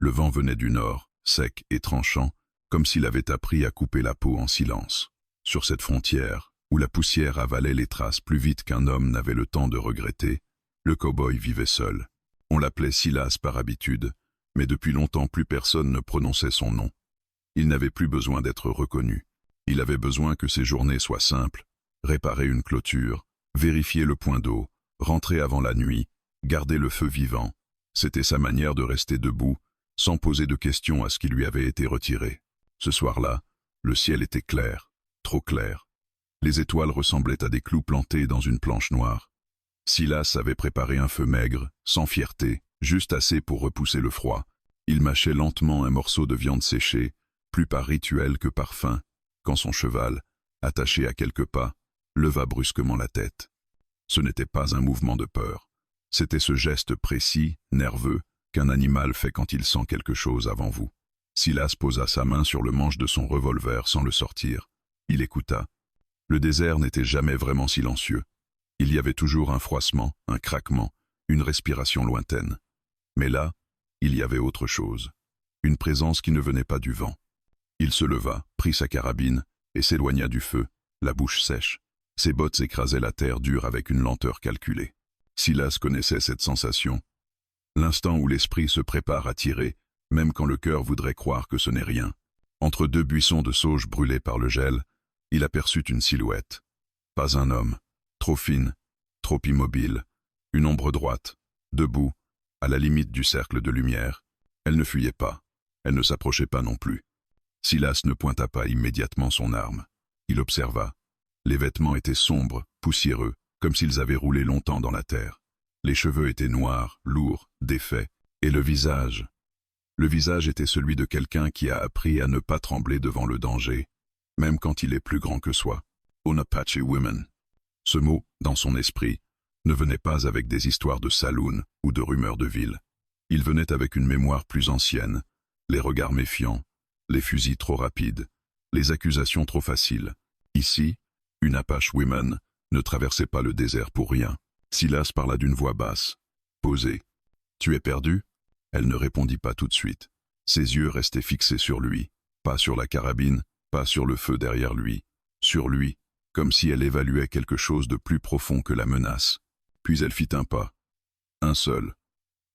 Le vent venait du nord, sec et tranchant, comme s'il avait appris à couper la peau en silence. Sur cette frontière, où la poussière avalait les traces plus vite qu'un homme n'avait le temps de regretter, le cow-boy vivait seul. On l'appelait Silas par habitude, mais depuis longtemps plus personne ne prononçait son nom. Il n'avait plus besoin d'être reconnu. Il avait besoin que ses journées soient simples, réparer une clôture, vérifier le point d'eau, rentrer avant la nuit, garder le feu vivant. C'était sa manière de rester debout, sans poser de questions à ce qui lui avait été retiré. Ce soir-là, le ciel était clair, trop clair. Les étoiles ressemblaient à des clous plantés dans une planche noire. Silas avait préparé un feu maigre, sans fierté, juste assez pour repousser le froid. Il mâchait lentement un morceau de viande séchée, plus par rituel que par faim, quand son cheval, attaché à quelques pas, leva brusquement la tête. Ce n'était pas un mouvement de peur. C'était ce geste précis, nerveux, qu'un animal fait quand il sent quelque chose avant vous. Silas posa sa main sur le manche de son revolver sans le sortir. Il écouta. Le désert n'était jamais vraiment silencieux. Il y avait toujours un froissement, un craquement, une respiration lointaine. Mais là, il y avait autre chose. Une présence qui ne venait pas du vent. Il se leva, prit sa carabine et s'éloigna du feu, la bouche sèche. Ses bottes écrasaient la terre dure avec une lenteur calculée. Silas connaissait cette sensation. L'instant où l'esprit se prépare à tirer, même quand le cœur voudrait croire que ce n'est rien. Entre deux buissons de sauge brûlés par le gel, il aperçut une silhouette. Pas un homme, trop fine, trop immobile, une ombre droite, debout, à la limite du cercle de lumière. Elle ne fuyait pas, elle ne s'approchait pas non plus. Silas ne pointa pas immédiatement son arme. Il observa. Les vêtements étaient sombres, poussiéreux, comme s'ils avaient roulé longtemps dans la terre. Les cheveux étaient noirs, lourds, défaits, et le visage était celui de quelqu'un qui a appris à ne pas trembler devant le danger, même quand il est plus grand que soi. Un Apache woman. Ce mot, dans son esprit, ne venait pas avec des histoires de saloon ou de rumeurs de ville. Il venait avec une mémoire plus ancienne, les regards méfiants, les fusils trop rapides, les accusations trop faciles. Ici, une Apache woman ne traversait pas le désert pour rien. Silas parla d'une voix basse, posée. « Tu es perdu ?» Elle ne répondit pas tout de suite. Ses yeux restaient fixés sur lui, pas sur la carabine, pas sur le feu derrière lui, sur lui, comme si elle évaluait quelque chose de plus profond que la menace. Puis elle fit un pas. Un seul.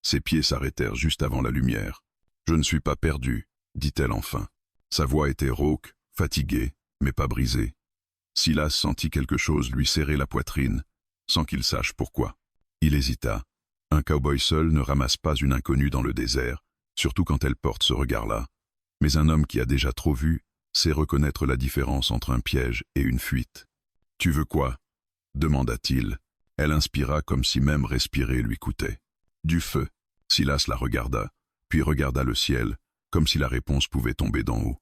Ses pieds s'arrêtèrent juste avant la lumière. « Je ne suis pas perdu, » dit-elle enfin. Sa voix était rauque, fatiguée, mais pas brisée. Silas sentit quelque chose lui serrer la poitrine, sans qu'il sache pourquoi. Il hésita. Un cow-boy seul ne ramasse pas une inconnue dans le désert, surtout quand elle porte ce regard-là. Mais un homme qui a déjà trop vu sait reconnaître la différence entre un piège et une fuite. « Tu veux quoi ?» demanda-t-il. Elle inspira comme si même respirer lui coûtait. « Du feu. » Silas la regarda, puis regarda le ciel, comme si la réponse pouvait tomber d'en haut.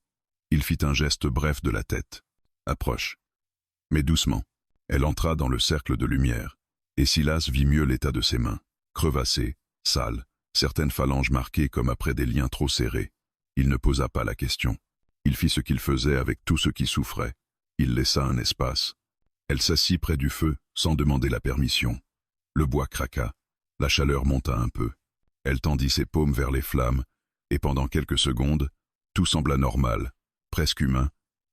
Il fit un geste bref de la tête. « Approche. » Mais doucement. Elle entra dans le cercle de lumière, et Silas vit mieux l'état de ses mains, crevassées, sales, certaines phalanges marquées comme après des liens trop serrés. Il ne posa pas la question. Il fit ce qu'il faisait avec tout ce qui souffrait. Il laissa un espace. Elle s'assit près du feu, sans demander la permission. Le bois craqua. La chaleur monta un peu. Elle tendit ses paumes vers les flammes, et pendant quelques secondes, tout sembla normal, presque humain,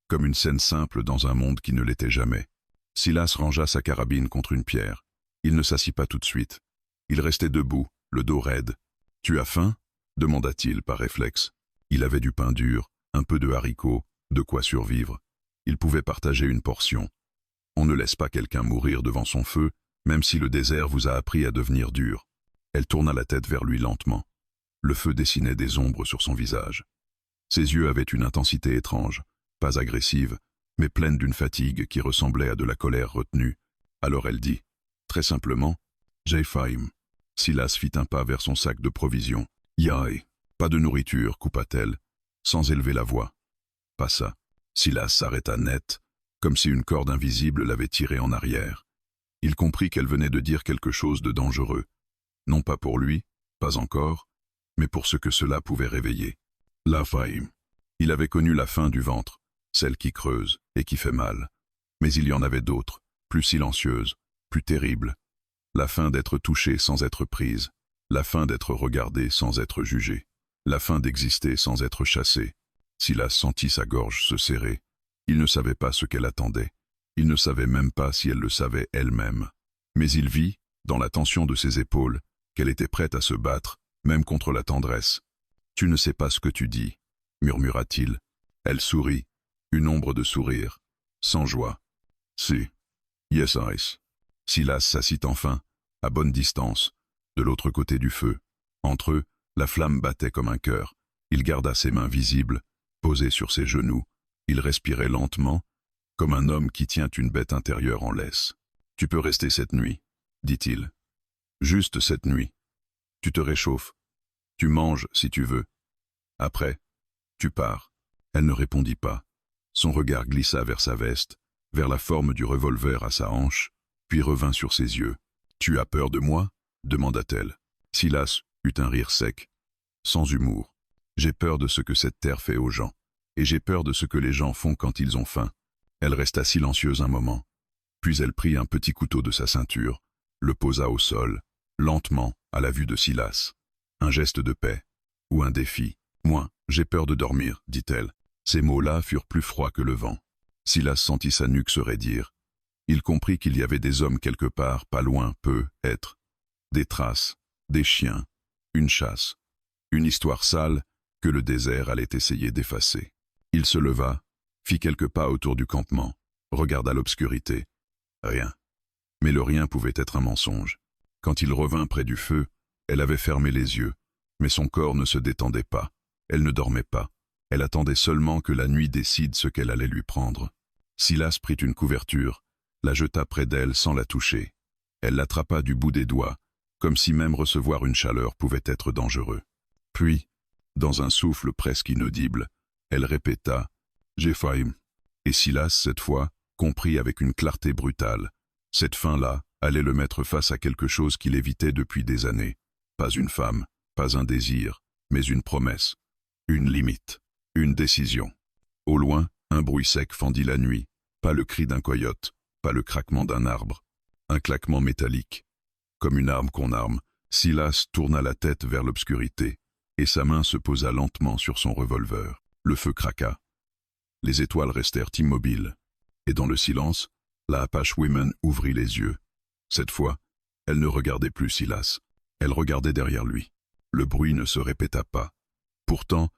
comme une scène simple dans un monde qui ne l'était jamais. Silas rangea sa carabine contre une pierre. Il ne s'assit pas tout de suite. Il restait debout, le dos raide. « Tu as faim ?» demanda-t-il par réflexe. Il avait du pain dur, un peu de haricots, de quoi survivre. Il pouvait partager une portion. On ne laisse pas quelqu'un mourir devant son feu, même si le désert vous a appris à devenir dur. Elle tourna la tête vers lui lentement. Le feu dessinait des ombres sur son visage. Ses yeux avaient une intensité étrange, pas agressive, mais pleine d'une fatigue qui ressemblait à de la colère retenue. Alors elle dit, très simplement, « J'ai faim. » Silas fit un pas vers son sac de provisions. « Yaï, pas de nourriture, » coupa-t-elle, sans élever la voix. « Pas ça. » Silas s'arrêta net, comme si une corde invisible l'avait tiré en arrière. Il comprit qu'elle venait de dire quelque chose de dangereux. Non pas pour lui, pas encore, mais pour ce que cela pouvait réveiller. La faim. Il avait connu la faim du ventre, celle qui creuse et qui fait mal. Mais il y en avait d'autres, plus silencieuses, plus terribles. La faim d'être touchée sans être prise, la faim d'être regardée sans être jugée. la fin d'exister sans être chassé. Silas sentit sa gorge se serrer. Il ne savait pas ce qu'elle attendait. Il ne savait même pas si elle le savait elle-même. Mais il vit, dans la tension de ses épaules, qu'elle était prête à se battre, même contre la tendresse. « Tu ne sais pas ce que tu dis », murmura-t-il. Elle sourit, une ombre de sourire, sans joie. « Si. Yes, Ice. » Silas s'assit enfin, à bonne distance, de l'autre côté du feu. Entre eux, la flamme battait comme un cœur. Il garda ses mains visibles, posées sur ses genoux. Il respirait lentement, comme un homme qui tient une bête intérieure en laisse. « Tu peux rester cette nuit, » dit-il. « Juste cette nuit. Tu te réchauffes. Tu manges si tu veux. Après, tu pars. » Elle ne répondit pas. Son regard glissa vers sa veste, vers la forme du revolver à sa hanche, puis revint sur ses yeux. « Tu as peur de moi ?» demanda-t-elle. Silas eut un rire sec, sans humour. « J'ai peur de ce que cette terre fait aux gens, et j'ai peur de ce que les gens font quand ils ont faim. » Elle resta silencieuse un moment, puis elle prit un petit couteau de sa ceinture, le posa au sol, lentement, à la vue de Silas. Un geste de paix, ou un défi. « Moi, j'ai peur de dormir, » dit-elle. Ces mots-là furent plus froids que le vent. Silas sentit sa nuque se raidir. Il comprit qu'il y avait des hommes quelque part, pas loin, peut-être. Des traces, des chiens, une chasse, une histoire sale que le désert allait essayer d'effacer. Il se leva, fit quelques pas autour du campement, regarda l'obscurité. Rien. Mais le rien pouvait être un mensonge. Quand il revint près du feu, elle avait fermé les yeux, mais son corps ne se détendait pas. Elle ne dormait pas. Elle attendait seulement que la nuit décide ce qu'elle allait lui prendre. Silas prit une couverture, la jeta près d'elle sans la toucher. Elle l'attrapa du bout des doigts, comme si même recevoir une chaleur pouvait être dangereux. Puis, dans un souffle presque inaudible, elle répéta « J'ai faim ». Et Silas, cette fois, comprit avec une clarté brutale. Cette faim-là allait le mettre face à quelque chose qu'il évitait depuis des années. Pas une femme, pas un désir, mais une promesse, une limite, une décision. Au loin, un bruit sec fendit la nuit, pas le cri d'un coyote, pas le craquement d'un arbre, un claquement métallique. Comme une arme qu'on arme, Silas tourna la tête vers l'obscurité, et sa main se posa lentement sur son revolver. Le feu craqua. Les étoiles restèrent immobiles, et dans le silence, la Apache Woman ouvrit les yeux. Cette fois, elle ne regardait plus Silas, elle regardait derrière lui. Le bruit ne se répéta pas. Pourtant,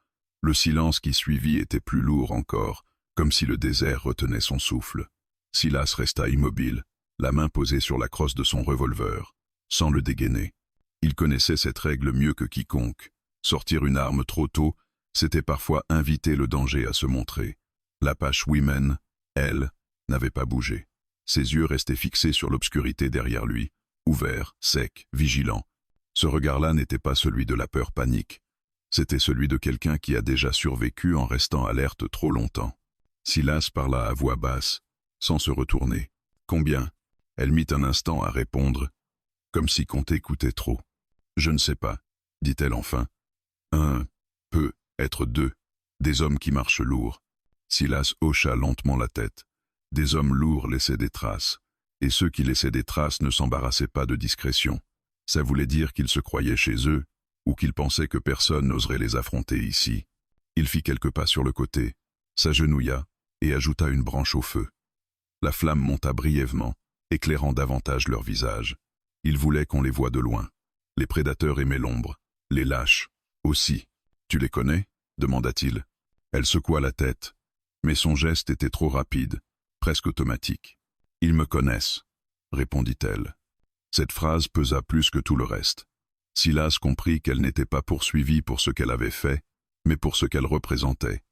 le silence qui suivit était plus lourd encore, comme si le désert retenait son souffle. Silas resta immobile, la main posée sur la crosse de son revolver, sans le dégainer. Il connaissait cette règle mieux que quiconque. Sortir une arme trop tôt, c'était parfois inviter le danger à se montrer. L'Apache Woman, elle, n'avait pas bougé. Ses yeux restaient fixés sur l'obscurité derrière lui, ouverts, secs, vigilants. Ce regard-là n'était pas celui de la peur panique. C'était celui de quelqu'un qui a déjà survécu en restant alerte trop longtemps. Silas parla à voix basse, sans se retourner. « Combien ?» Elle mit un instant à répondre, comme si compter coûtait trop. « Je ne sais pas, » dit-elle enfin. « Un, peut être deux, des hommes qui marchent lourd. » Silas hocha lentement la tête. Des hommes lourds laissaient des traces, et ceux qui laissaient des traces ne s'embarrassaient pas de discrétion. Ça voulait dire qu'ils se croyaient chez eux, ou qu'ils pensaient que personne n'oserait les affronter ici. Il fit quelques pas sur le côté, s'agenouilla et ajouta une branche au feu. La flamme monta brièvement, éclairant davantage leur visage. Il voulait qu'on les voie de loin. Les prédateurs aimaient l'ombre, les lâches aussi. « Tu les connais ?» demanda-t-il. Elle secoua la tête, mais son geste était trop rapide, presque automatique. « Ils me connaissent », répondit-elle. Cette phrase pesa plus que tout le reste. Silas comprit qu'elle n'était pas poursuivie pour ce qu'elle avait fait, mais pour ce qu'elle représentait.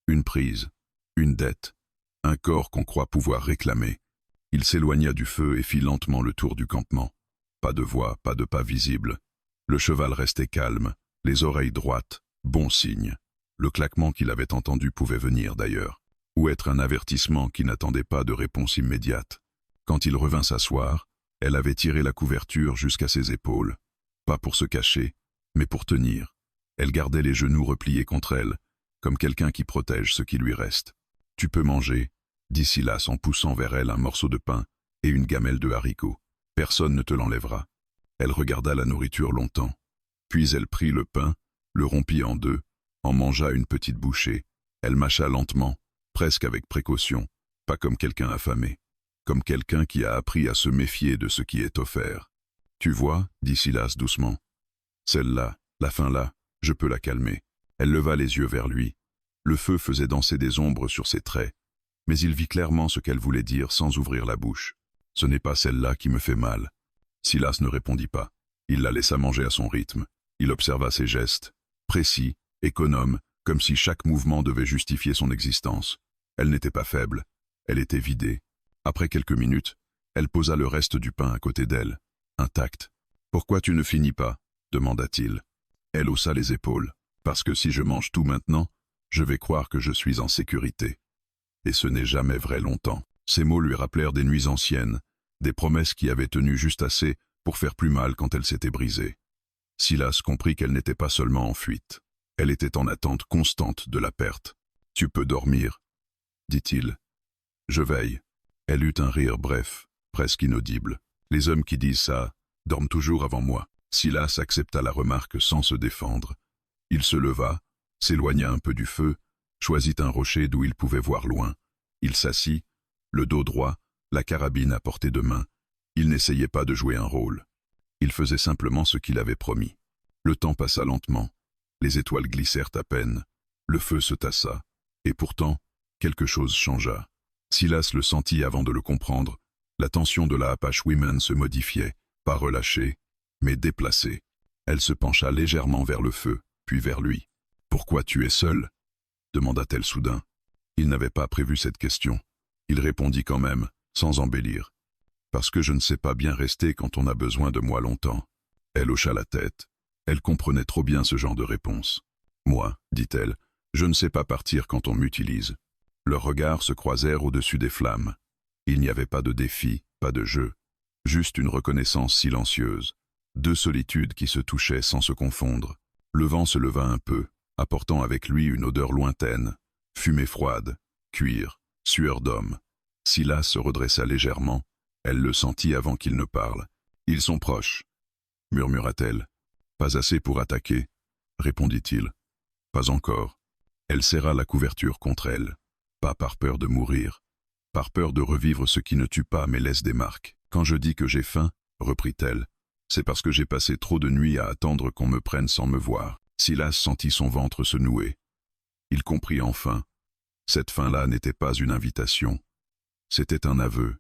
Une prise, une dette, un corps qu'on croit pouvoir réclamer. Il s'éloigna du feu et fit lentement le tour du campement. Pas de voix, pas de pas visible. Le cheval restait calme, les oreilles droites, bon signe. Le claquement qu'il avait entendu pouvait venir d'ailleurs, ou être un avertissement qui n'attendait pas de réponse immédiate. Quand il revint s'asseoir, elle avait tiré la couverture jusqu'à ses épaules. Pas pour se cacher, mais pour tenir. Elle gardait les genoux repliés contre elle, comme quelqu'un qui protège ce qui lui reste. « Tu peux manger » dit Silas en poussant vers elle un morceau de pain et une gamelle de haricots. « Personne ne te l'enlèvera. » Elle regarda la nourriture longtemps. Puis elle prit le pain, le rompit en deux, en mangea une petite bouchée. Elle mâcha lentement, presque avec précaution, pas comme quelqu'un affamé, comme quelqu'un qui a appris à se méfier de ce qui est offert. « Tu vois, dit Silas doucement. Celle-là, la fin là, je peux la calmer. » Elle leva les yeux vers lui. Le feu faisait danser des ombres sur ses traits, mais il vit clairement ce qu'elle voulait dire sans ouvrir la bouche. « Ce n'est pas celle-là qui me fait mal. » Silas ne répondit pas. Il la laissa manger à son rythme. Il observa ses gestes, précis, économes, comme si chaque mouvement devait justifier son existence. Elle n'était pas faible, elle était vidée. Après quelques minutes, elle posa le reste du pain à côté d'elle, intact. « Pourquoi tu ne finis pas ?» demanda-t-il. Elle haussa les épaules. « Parce que si je mange tout maintenant, je vais croire que je suis en sécurité. » Et ce n'est jamais vrai longtemps. Ces mots lui rappelèrent des nuits anciennes, des promesses qui avaient tenu juste assez pour faire plus mal quand elles s'étaient brisées. Silas comprit qu'elle n'était pas seulement en fuite. Elle était en attente constante de la perte. « Tu peux dormir, » dit-il. « Je veille. » Elle eut un rire bref, presque inaudible. « Les hommes qui disent ça dorment toujours avant moi. » Silas accepta la remarque sans se défendre. Il se leva, s'éloigna un peu du feu, choisit un rocher d'où il pouvait voir loin. Il s'assit, le dos droit, la carabine à portée de main. Il n'essayait pas de jouer un rôle. Il faisait simplement ce qu'il avait promis. Le temps passa lentement. Les étoiles glissèrent à peine. Le feu se tassa. Et pourtant, quelque chose changea. Silas le sentit avant de le comprendre. La tension de la Apache Women se modifiait, pas relâchée, mais déplacée. Elle se pencha légèrement vers le feu, puis vers lui. « Pourquoi tu es seul ?» demanda-t-elle soudain. Il n'avait pas prévu cette question. Il répondit quand même, sans embellir. « Parce que je ne sais pas bien rester quand on a besoin de moi longtemps. » Elle hocha la tête. Elle comprenait trop bien ce genre de réponse. « Moi, dit-elle, je ne sais pas partir quand on m'utilise. » Leurs regards se croisèrent au-dessus des flammes. Il n'y avait pas de défi, pas de jeu, juste une reconnaissance silencieuse. Deux solitudes qui se touchaient sans se confondre. Le vent se leva un peu, apportant avec lui une odeur lointaine, fumée froide, cuir, sueur d'homme. Silas se redressa légèrement. Elle le sentit avant qu'il ne parle. « Ils sont proches, » murmura-t-elle. « Pas assez pour attaquer, » répondit-il. « Pas encore. » Elle serra la couverture contre elle. Pas par peur de mourir, par peur de revivre ce qui ne tue pas mais laisse des marques. « Quand je dis que j'ai faim, » reprit-elle, « c'est parce que j'ai passé trop de nuits à attendre qu'on me prenne sans me voir. » Silas sentit son ventre se nouer. Il comprit enfin. Cette faim-là n'était pas une invitation. C'était un aveu,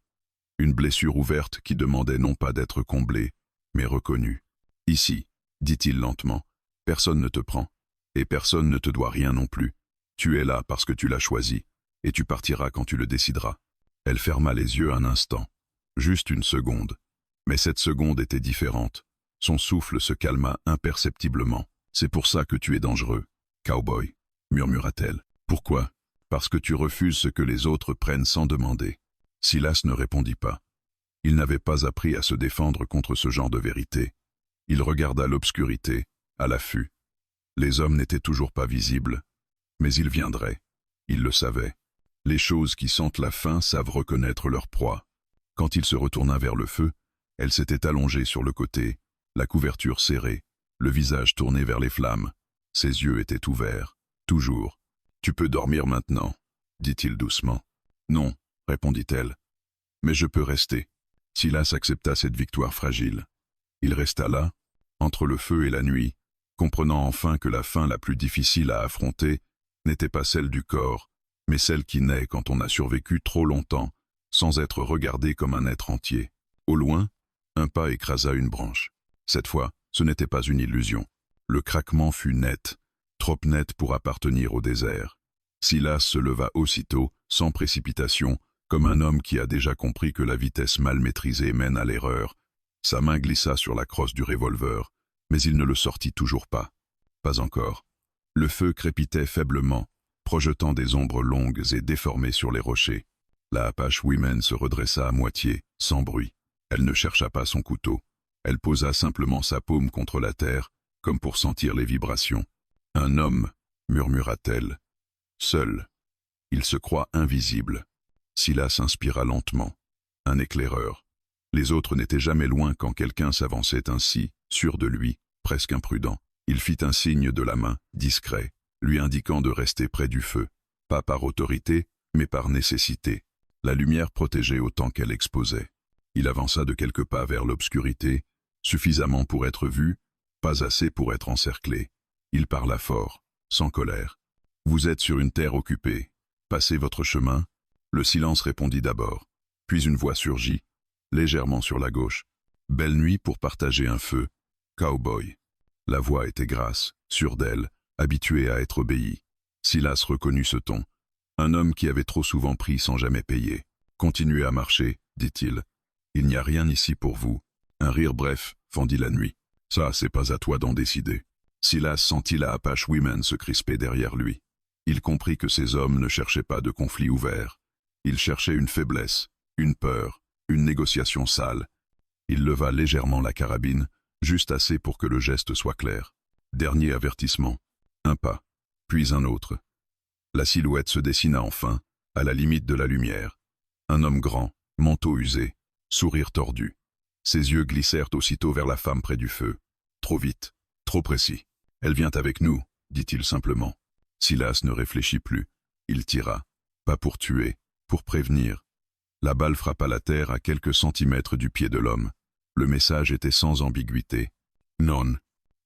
une blessure ouverte qui demandait non pas d'être comblée, mais reconnue. « Ici, » dit-il lentement, « personne ne te prend, et personne ne te doit rien non plus. Tu es là parce que tu l'as choisi, et tu partiras quand tu le décideras. » Elle ferma les yeux un instant, juste une seconde. Mais cette seconde était différente. Son souffle se calma imperceptiblement. « C'est pour ça que tu es dangereux, cowboy, » murmura-t-elle. « Pourquoi ? Parce que tu refuses ce que les autres prennent sans demander. » Silas ne répondit pas. Il n'avait pas appris à se défendre contre ce genre de vérité. Il regarda l'obscurité, à l'affût. Les hommes n'étaient toujours pas visibles, mais ils viendraient. Il le savait. Les choses qui sentent la faim savent reconnaître leur proie. Quand il se retourna vers le feu, elle s'était allongée sur le côté, la couverture serrée, le visage tourné vers les flammes. Ses yeux étaient ouverts, toujours. « Tu peux dormir maintenant, » dit-il doucement. « Non, » répondit-elle. « Mais je peux rester. » Silas accepta cette victoire fragile. Il resta là, entre le feu et la nuit, comprenant enfin que la faim la plus difficile à affronter n'était pas celle du corps, mais celle qui naît quand on a survécu trop longtemps, sans être regardé comme un être entier. Au loin, un pas écrasa une branche. Cette fois, ce n'était pas une illusion. Le craquement fut net, trop net pour appartenir au désert. Silas se leva aussitôt, sans précipitation, comme un homme qui a déjà compris que la vitesse mal maîtrisée mène à l'erreur. Sa main glissa sur la crosse du revolver, mais il ne le sortit toujours pas. Pas encore. Le feu crépitait faiblement, projetant des ombres longues et déformées sur les rochers. La Apache Women se redressa à moitié, sans bruit. Elle ne chercha pas son couteau. Elle posa simplement sa paume contre la terre, comme pour sentir les vibrations. « Un homme, » murmura-t-elle. « Seul. Il se croit invisible. » Silas inspira lentement. Un éclaireur. Les autres n'étaient jamais loin quand quelqu'un s'avançait ainsi, sûr de lui, presque imprudent. Il fit un signe de la main, discret, lui indiquant de rester près du feu, pas par autorité, mais par nécessité. La lumière protégeait autant qu'elle exposait. Il avança de quelques pas vers l'obscurité, suffisamment pour être vu, pas assez pour être encerclé. Il parla fort, sans colère. « Vous êtes sur une terre occupée. Passez votre chemin. » Le silence répondit d'abord. Puis une voix surgit, légèrement sur la gauche. « Belle nuit pour partager un feu. Cowboy. » La voix était grasse, sûre d'elle, habituée à être obéie. Silas reconnut ce ton. Un homme qui avait trop souvent pris sans jamais payer. « Continuez à marcher, dit-il. Il n'y a rien ici pour vous. » Un rire bref fendit la nuit. « Ça, c'est pas à toi d'en décider. » Silas sentit la Apache Women se crisper derrière lui. Il comprit que ces hommes ne cherchaient pas de conflit ouvert. Ils cherchaient une faiblesse, une peur, une négociation sale. Il leva légèrement la carabine, juste assez pour que le geste soit clair. Dernier avertissement. Un pas, puis un autre. La silhouette se dessina enfin, à la limite de la lumière. Un homme grand, manteau usé, sourire tordu. Ses yeux glissèrent aussitôt vers la femme près du feu. Trop vite, trop précis. « Elle vient avec nous », dit-il simplement. Silas ne réfléchit plus. Il tira. Pas pour tuer, pour prévenir. La balle frappa la terre à quelques centimètres du pied de l'homme. Le message était sans ambiguïté. Non.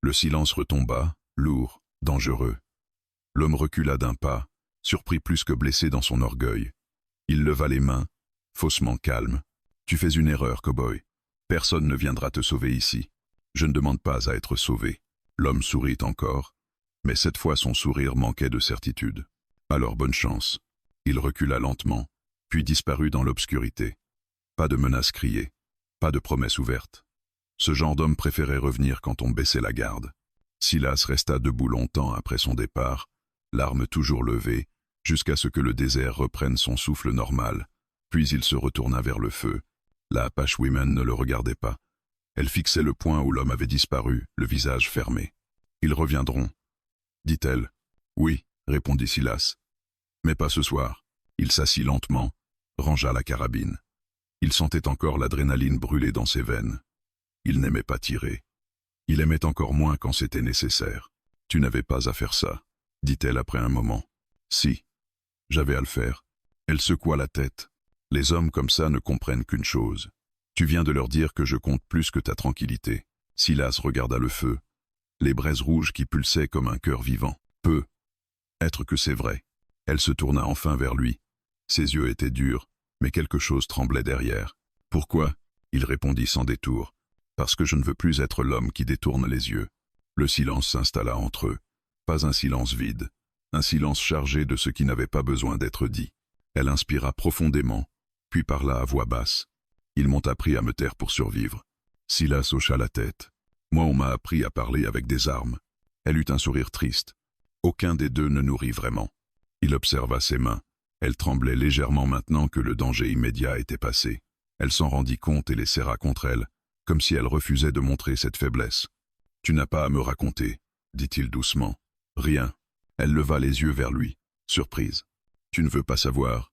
Le silence retomba, lourd, dangereux. L'homme recula d'un pas, surpris plus que blessé dans son orgueil. Il leva les mains, faussement calme. « Tu fais une erreur, cow-boy. Personne ne viendra te sauver ici. Je ne demande pas à être sauvé. » L'homme sourit encore, mais cette fois son sourire manquait de certitude. Alors bonne chance. Il recula lentement, puis disparut dans l'obscurité. Pas de menace criée, pas de promesse ouverte. Ce genre d'homme préférait revenir quand on baissait la garde. Silas resta debout longtemps après son départ, l'arme toujours levée, jusqu'à ce que le désert reprenne son souffle normal, puis il se retourna vers le feu. La Apache Women ne le regardait pas. Elle fixait le point où l'homme avait disparu, le visage fermé. « Ils reviendront, » dit-elle. « Oui, » répondit Silas. « Mais pas ce soir. » Il s'assit lentement, rangea la carabine. Il sentait encore l'adrénaline brûler dans ses veines. Il n'aimait pas tirer. Il aimait encore moins quand c'était nécessaire. « Tu n'avais pas à faire ça, » dit-elle après un moment. « Si, j'avais à le faire. » Elle secoua la tête. « Les hommes comme ça ne comprennent qu'une chose. Tu viens de leur dire que je compte plus que ta tranquillité. » Silas regarda le feu, les braises rouges qui pulsaient comme un cœur vivant. Peut être que c'est vrai. Elle se tourna enfin vers lui. Ses yeux étaient durs, mais quelque chose tremblait derrière. « Pourquoi ?» Il répondit sans détour. « Parce que je ne veux plus être l'homme qui détourne les yeux. » Le silence s'installa entre eux. Pas un silence vide, un silence chargé de ce qui n'avait pas besoin d'être dit. Elle inspira profondément, puis parla à voix basse. « Ils m'ont appris à me taire pour survivre. » Silas hocha la tête. « Moi, on m'a appris à parler avec des armes. » Elle eut un sourire triste. Aucun des deux ne nourrit vraiment. Il observa ses mains. Elles tremblaient légèrement maintenant que le danger immédiat était passé. Elle s'en rendit compte et les serra contre elle, comme si elle refusait de montrer cette faiblesse. « Tu n'as pas à me raconter, » dit-il doucement. « Rien. » Elle leva les yeux vers lui, surprise. « Tu ne veux pas savoir.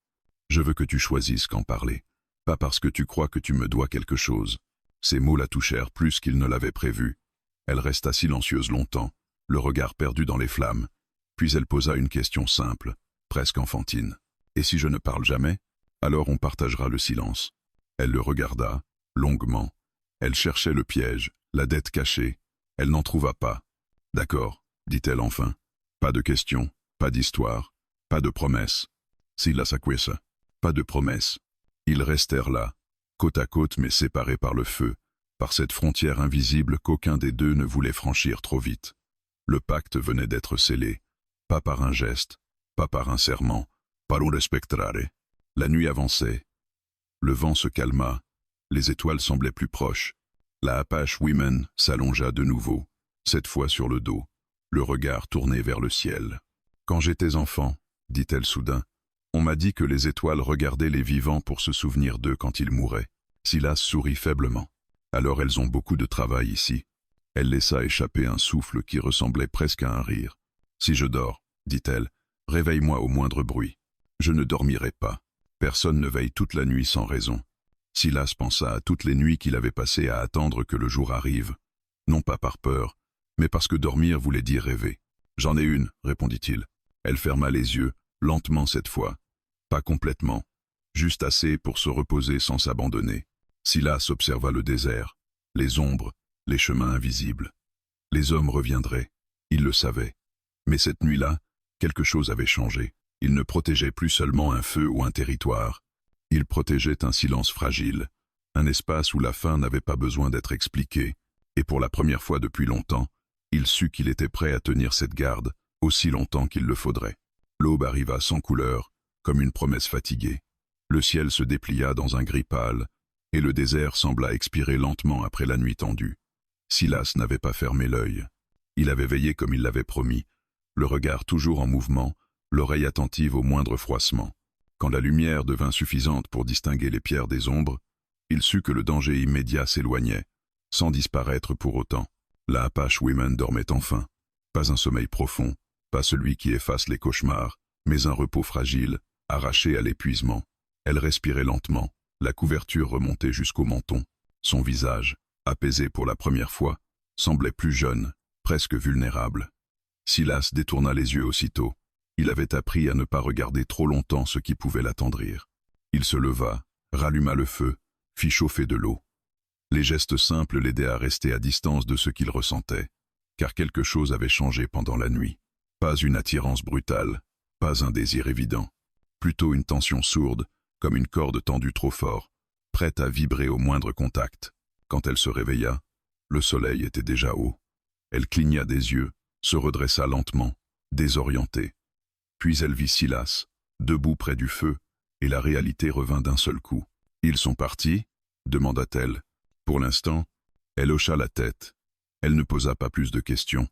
Je veux que tu choisisses qu'en parler. Pas parce que tu crois que tu me dois quelque chose. » Ces mots la touchèrent plus qu'il ne l'avait prévu. Elle resta silencieuse longtemps, le regard perdu dans les flammes. Puis elle posa une question simple, presque enfantine. « Et si je ne parle jamais? Alors on partagera le silence. » Elle le regarda, longuement. Elle cherchait le piège, la dette cachée. Elle n'en trouva pas. « D'accord, » dit-elle enfin. « Pas de questions, pas d'histoire, pas de promesses. » Silas acquiesça. Pas de promesses. Ils restèrent là, côte à côte mais séparés par le feu, par cette frontière invisible qu'aucun des deux ne voulait franchir trop vite. Le pacte venait d'être scellé, pas par un geste, pas par un serment, par un respectare. La nuit avançait. Le vent se calma, les étoiles semblaient plus proches. La Apache Women s'allongea de nouveau, cette fois sur le dos, le regard tourné vers le ciel. « Quand j'étais enfant, » dit-elle soudain, « on m'a dit que les étoiles regardaient les vivants pour se souvenir d'eux quand ils mouraient. » Silas sourit faiblement. « Alors elles ont beaucoup de travail ici. » Elle laissa échapper un souffle qui ressemblait presque à un rire. « Si je dors, dit-elle, réveille-moi au moindre bruit. Je ne dormirai pas. Personne ne veille toute la nuit sans raison. » Silas pensa à toutes les nuits qu'il avait passées à attendre que le jour arrive, non pas par peur, mais parce que dormir voulait dire rêver. J'en ai une, répondit-il. Elle ferma les yeux, lentement cette fois. Pas complètement, juste assez pour se reposer sans s'abandonner. Silas observa le désert, les ombres, les chemins invisibles. Les hommes reviendraient, il le savait. Mais cette nuit-là, quelque chose avait changé. Il ne protégeait plus seulement un feu ou un territoire. Il protégeait un silence fragile, un espace où la faim n'avait pas besoin d'être expliquée, et pour la première fois depuis longtemps, il sut qu'il était prêt à tenir cette garde, aussi longtemps qu'il le faudrait. L'aube arriva sans couleur, comme une promesse fatiguée. Le ciel se déplia dans un gris pâle, et le désert sembla expirer lentement après la nuit tendue. Silas n'avait pas fermé l'œil. Il avait veillé comme il l'avait promis, le regard toujours en mouvement, l'oreille attentive au moindre froissement. Quand la lumière devint suffisante pour distinguer les pierres des ombres, il sut que le danger immédiat s'éloignait, sans disparaître pour autant. La Apache Women dormait enfin. Pas un sommeil profond, pas celui qui efface les cauchemars, mais un repos fragile, arraché à l'épuisement. Elle respirait lentement, la couverture remontait jusqu'au menton. Son visage, apaisé pour la première fois, semblait plus jeune, presque vulnérable. Silas détourna les yeux aussitôt. Il avait appris à ne pas regarder trop longtemps ce qui pouvait l'attendrir. Il se leva, ralluma le feu, fit chauffer de l'eau. Les gestes simples l'aidaient à rester à distance de ce qu'il ressentait, car quelque chose avait changé pendant la nuit. Pas une attirance brutale, pas un désir évident, plutôt une tension sourde, comme une corde tendue trop fort, prête à vibrer au moindre contact. Quand elle se réveilla, le soleil était déjà haut. Elle cligna des yeux, se redressa lentement, désorientée. Puis elle vit Silas, debout près du feu, et la réalité revint d'un seul coup. « Ils sont partis ?» demanda-t-elle. Pour l'instant, elle hocha la tête. Elle ne posa pas plus de questions.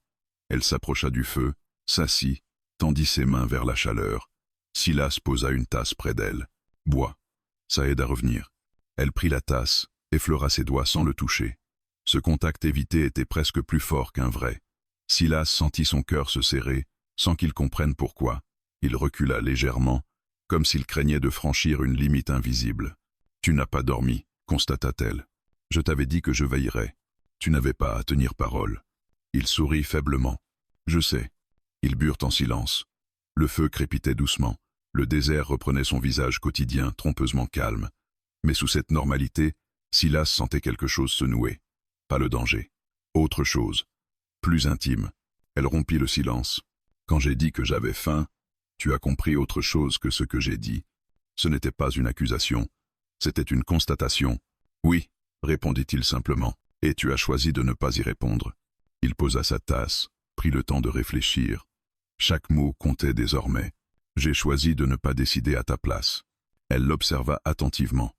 Elle s'approcha du feu, s'assit, tendit ses mains vers la chaleur. Silas posa une tasse près d'elle. « Bois, ça aide à revenir. » Elle prit la tasse, effleura ses doigts sans le toucher. Ce contact évité était presque plus fort qu'un vrai. Silas sentit son cœur se serrer, sans qu'il comprenne pourquoi. Il recula légèrement, comme s'il craignait de franchir une limite invisible. « Tu n'as pas dormi, » constata-t-elle. « Je t'avais dit que je veillerais. Tu n'avais pas à tenir parole. » Il sourit faiblement. « Je sais. » Ils burent en silence. Le feu crépitait doucement. Le désert reprenait son visage quotidien, trompeusement calme. Mais sous cette normalité, Silas sentait quelque chose se nouer. Pas le danger. Autre chose. Plus intime. Elle rompit le silence. « Quand j'ai dit que j'avais faim, tu as compris autre chose que ce que j'ai dit. Ce n'était pas une accusation. C'était une constatation. »« Oui, » répondit-il simplement. « Et tu as choisi de ne pas y répondre. » Il posa sa tasse, prit le temps de réfléchir. Chaque mot comptait désormais. « J'ai choisi de ne pas décider à ta place. » Elle l'observa attentivement.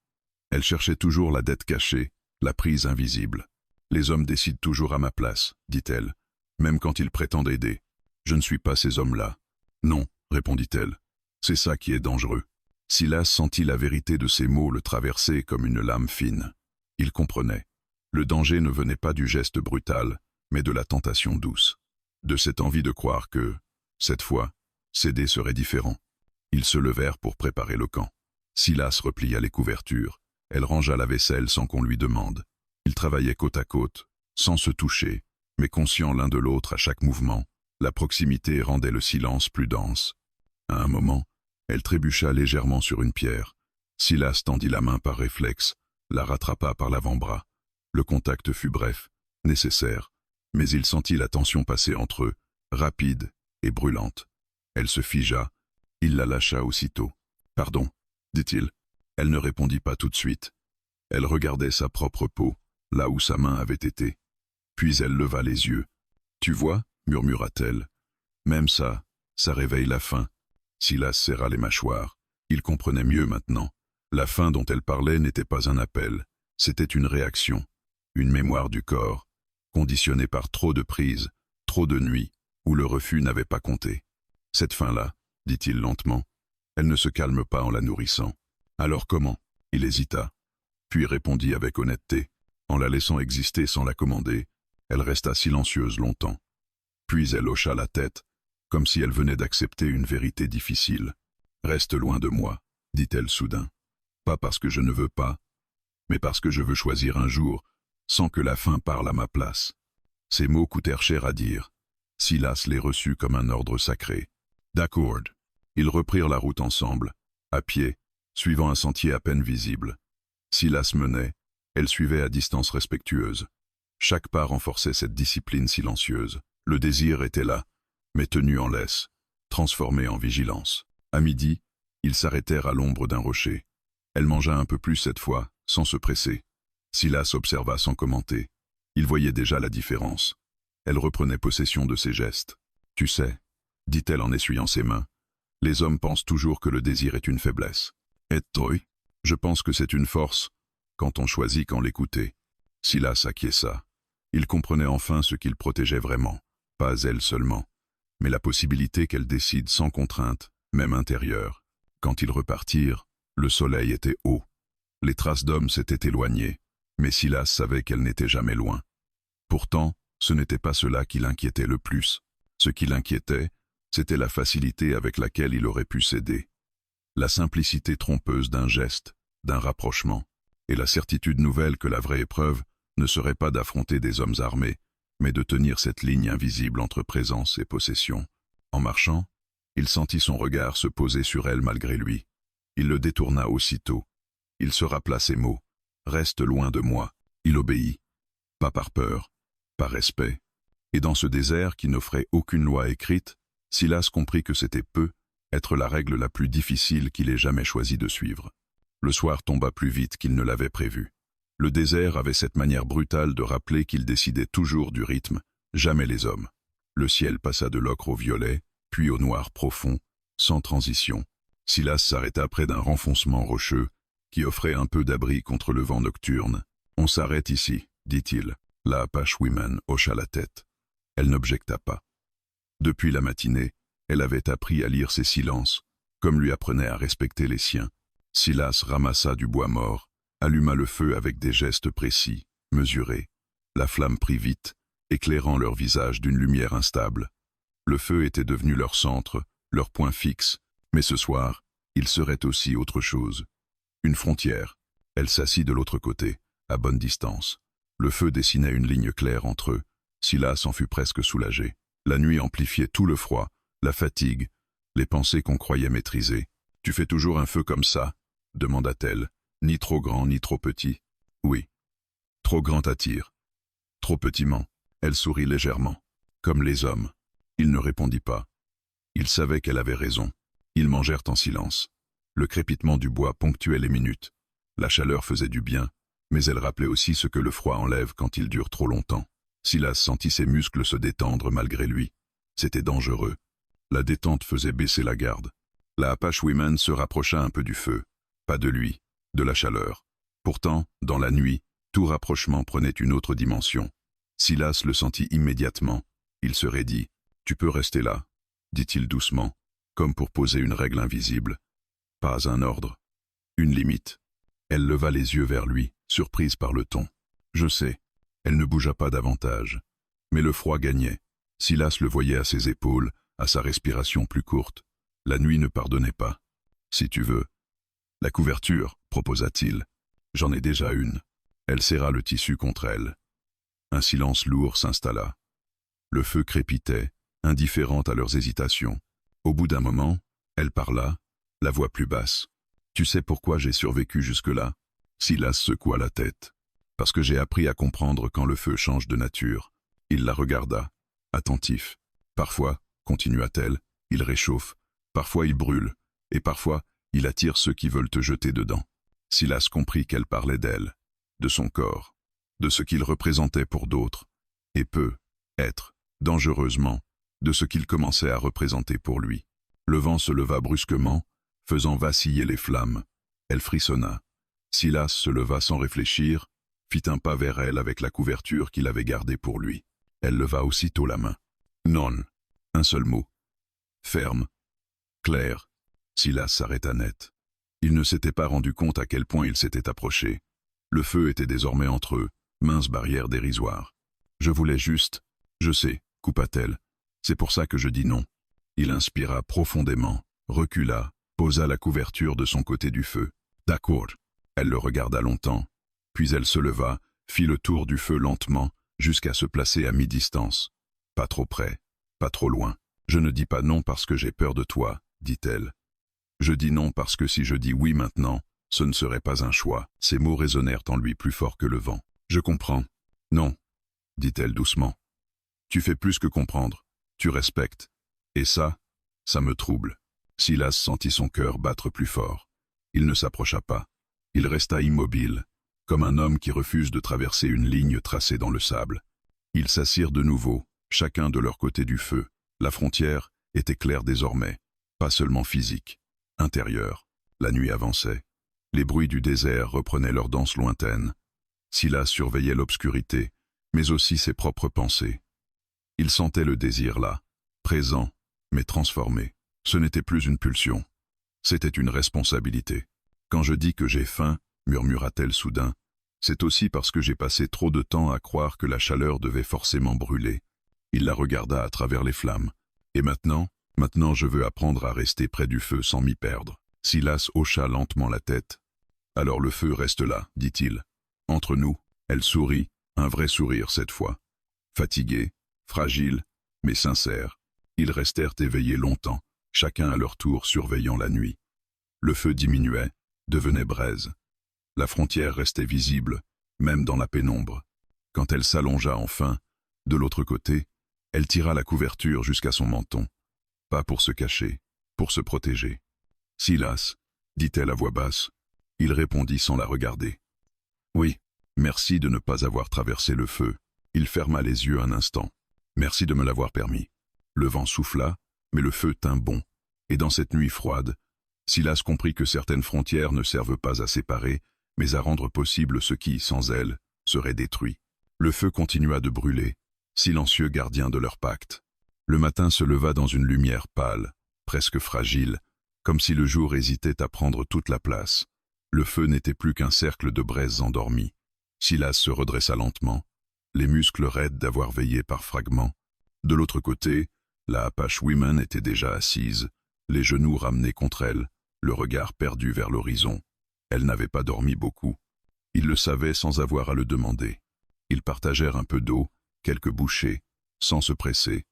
Elle cherchait toujours la dette cachée, la prise invisible. « Les hommes décident toujours à ma place, » dit-elle, même quand ils prétendent aider. « Je ne suis pas ces hommes-là. »« Non, » répondit-elle. « C'est ça qui est dangereux. » Silas sentit la vérité de ces mots le traverser comme une lame fine. Il comprenait. Le danger ne venait pas du geste brutal, mais de la tentation douce. De cette envie de croire que, cette fois, céder serait différent. Ils se levèrent pour préparer le camp. Silas replia les couvertures. Elle rangea la vaisselle sans qu'on lui demande. Ils travaillaient côte à côte, sans se toucher, mais conscients l'un de l'autre à chaque mouvement. La proximité rendait le silence plus dense. À un moment, elle trébucha légèrement sur une pierre. Silas tendit la main par réflexe, la rattrapa par l'avant-bras. Le contact fut bref, nécessaire, mais il sentit la tension passer entre eux, rapide et brûlante. Elle se figea, il la lâcha aussitôt. « Pardon » dit-il. Elle ne répondit pas tout de suite. Elle regardait sa propre peau, là où sa main avait été. Puis elle leva les yeux. « Tu vois » murmura-t-elle. « Même ça réveille la faim. » Silas serra les mâchoires. Il comprenait mieux maintenant. La faim dont elle parlait n'était pas un appel, c'était une réaction, une mémoire du corps, conditionnée par trop de prises, trop de nuits, où le refus n'avait pas compté. Cette faim-là, dit-il lentement, elle ne se calme pas en la nourrissant. Alors comment? Il hésita, puis répondit avec honnêteté. En la laissant exister sans la commander, elle resta silencieuse longtemps. Puis elle hocha la tête, comme si elle venait d'accepter une vérité difficile. « Reste loin de moi, » dit-elle soudain. « Pas parce que je ne veux pas, mais parce que je veux choisir un jour, sans que la faim parle à ma place. » Ces mots coûtèrent cher à dire. Silas les reçut comme un ordre sacré. D'accord. Ils reprirent la route ensemble, à pied, suivant un sentier à peine visible. Silas menait, elle suivait à distance respectueuse. Chaque pas renforçait cette discipline silencieuse. Le désir était là, mais tenu en laisse, transformé en vigilance. À midi, ils s'arrêtèrent à l'ombre d'un rocher. Elle mangea un peu plus cette fois, sans se presser. Silas observa sans commenter. Il voyait déjà la différence. Elle reprenait possession de ses gestes. « Tu sais, » dit-elle en essuyant ses mains, « les hommes pensent toujours que le désir est une faiblesse. Et toi, je pense que c'est une force, quand on choisit quand l'écouter. » Silas acquiesça. Il comprenait enfin ce qu'il protégeait vraiment, pas elle seulement, mais la possibilité qu'elle décide sans contrainte, même intérieure. Quand ils repartirent, le soleil était haut. Les traces d'hommes s'étaient éloignées, mais Silas savait qu'elles n'étaient jamais loin. Pourtant, ce n'était pas cela qui l'inquiétait le plus. Ce qui l'inquiétait, c'était la facilité avec laquelle il aurait pu céder. La simplicité trompeuse d'un geste, d'un rapprochement, et la certitude nouvelle que la vraie épreuve ne serait pas d'affronter des hommes armés, mais de tenir cette ligne invisible entre présence et possession. En marchant, il sentit son regard se poser sur elle malgré lui. Il le détourna aussitôt. Il se rappela ces mots. « Reste loin de moi ». Il obéit. Pas par peur, par respect. Et dans ce désert qui n'offrait aucune loi écrite, Silas comprit que c'était peu, être la règle la plus difficile qu'il ait jamais choisi de suivre. Le soir tomba plus vite qu'il ne l'avait prévu. Le désert avait cette manière brutale de rappeler qu'il décidait toujours du rythme, jamais les hommes. Le ciel passa de l'ocre au violet, puis au noir profond, sans transition. Silas s'arrêta près d'un renfoncement rocheux, qui offrait un peu d'abri contre le vent nocturne. « On s'arrête ici », dit-il. La Apashwiman hocha la tête. Elle n'objecta pas. Depuis la matinée, elle avait appris à lire ses silences, comme lui apprenait à respecter les siens. Silas ramassa du bois mort, alluma le feu avec des gestes précis, mesurés. La flamme prit vite, éclairant leur visage d'une lumière instable. Le feu était devenu leur centre, leur point fixe, mais ce soir, il serait aussi autre chose. Une frontière. Elle s'assit de l'autre côté, à bonne distance. Le feu dessinait une ligne claire entre eux. Silas en fut presque soulagé. La nuit amplifiait tout le froid, la fatigue, les pensées qu'on croyait maîtriser. « Tu fais toujours un feu comme ça ?» demanda-t-elle. « Ni trop grand, ni trop petit. »« Oui. »« Trop grand attire. »« Trop petit ment. » Elle sourit légèrement. Comme les hommes. Il ne répondit pas. Il savait qu'elle avait raison. Ils mangèrent en silence. Le crépitement du bois ponctuait les minutes. La chaleur faisait du bien, mais elle rappelait aussi ce que le froid enlève quand il dure trop longtemps. Silas sentit ses muscles se détendre malgré lui. C'était dangereux. La détente faisait baisser la garde. La Apashwiman se rapprocha un peu du feu. Pas de lui, de la chaleur. Pourtant, dans la nuit, tout rapprochement prenait une autre dimension. Silas le sentit immédiatement. Il se raidit. « Tu peux rester là », dit-il doucement, comme pour poser une règle invisible. Pas un ordre. Une limite. Elle leva les yeux vers lui, surprise par le ton. « Je sais. » Elle ne bougea pas davantage. Mais le froid gagnait. Silas le voyait à ses épaules, à sa respiration plus courte. La nuit ne pardonnait pas. « Si tu veux. »« La couverture, » proposa-t-il. « J'en ai déjà une. » Elle serra le tissu contre elle. Un silence lourd s'installa. Le feu crépitait, indifférente à leurs hésitations. Au bout d'un moment, elle parla, la voix plus basse. « Tu sais pourquoi j'ai survécu jusque-là » Silas secoua la tête. « Parce que j'ai appris à comprendre quand le feu change de nature. » Il la regarda, attentif. « Parfois, continua-t-elle, il réchauffe. Parfois il brûle. Et parfois, il attire ceux qui veulent te jeter dedans. » Silas comprit qu'elle parlait d'elle, de son corps, de ce qu'il représentait pour d'autres, et peut être, dangereusement, de ce qu'il commençait à représenter pour lui. Le vent se leva brusquement, faisant vaciller les flammes. Elle frissonna. Silas se leva sans réfléchir, fit un pas vers elle avec la couverture qu'il avait gardée pour lui. Elle leva aussitôt la main. « Non. » Un seul mot. Ferme. Clair. Silas s'arrêta net. Il ne s'était pas rendu compte à quel point il s'était approché. Le feu était désormais entre eux, mince barrière dérisoire. « Je voulais juste... »« Je sais, » coupa-t-elle. « C'est pour ça que je dis non. » Il inspira profondément, recula, posa la couverture de son côté du feu. « D'accord. » Elle le regarda longtemps, puis elle se leva, fit le tour du feu lentement, jusqu'à se placer à mi-distance. Pas trop près, pas trop loin. Je ne dis pas non parce que j'ai peur de toi, dit-elle. Je dis non parce que si je dis oui maintenant, ce ne serait pas un choix. Ces mots résonnèrent en lui plus fort que le vent. Je comprends. Non, dit-elle doucement. Tu fais plus que comprendre. Tu respectes. Et ça me trouble. Silas sentit son cœur battre plus fort. Il ne s'approcha pas. Il resta immobile, comme un homme qui refuse de traverser une ligne tracée dans le sable. Ils s'assirent de nouveau, chacun de leur côté du feu. La frontière était claire désormais, pas seulement physique, intérieure. La nuit avançait. Les bruits du désert reprenaient leur danse lointaine. Silas surveillait l'obscurité, mais aussi ses propres pensées. Il sentait le désir là, présent, mais transformé. Ce n'était plus une pulsion. C'était une responsabilité. Quand je dis que j'ai faim, murmura-t-elle soudain, c'est aussi parce que j'ai passé trop de temps à croire que la chaleur devait forcément brûler. Il la regarda à travers les flammes. Et maintenant je veux apprendre à rester près du feu sans m'y perdre. Silas hocha lentement la tête. Alors le feu reste là, dit-il. Entre nous, elle sourit, un vrai sourire cette fois. Fatigué, fragile, mais sincère, ils restèrent éveillés longtemps, chacun à leur tour surveillant la nuit. Le feu diminuait, devenait braise. La frontière restait visible, même dans la pénombre. Quand elle s'allongea enfin, de l'autre côté, elle tira la couverture jusqu'à son menton. Pas pour se cacher, pour se protéger. « Silas » dit-elle à voix basse. Il répondit sans la regarder. « Oui, merci de ne pas avoir traversé le feu. » Il ferma les yeux un instant. « Merci de me l'avoir permis. » Le vent souffla, mais le feu tint bon. Et dans cette nuit froide, Silas comprit que certaines frontières ne servent pas à séparer, mais à rendre possible ce qui, sans elles, serait détruit. Le feu continua de brûler, silencieux gardien de leur pacte. Le matin se leva dans une lumière pâle, presque fragile, comme si le jour hésitait à prendre toute la place. Le feu n'était plus qu'un cercle de braises endormies. Silas se redressa lentement, les muscles raides d'avoir veillé par fragments. De l'autre côté, la Apache Woman était déjà assise, les genoux ramenés contre elle, le regard perdu vers l'horizon. Elle n'avait pas dormi beaucoup. Il le savait sans avoir à le demander. Ils partagèrent un peu d'eau, quelques bouchées, sans se presser.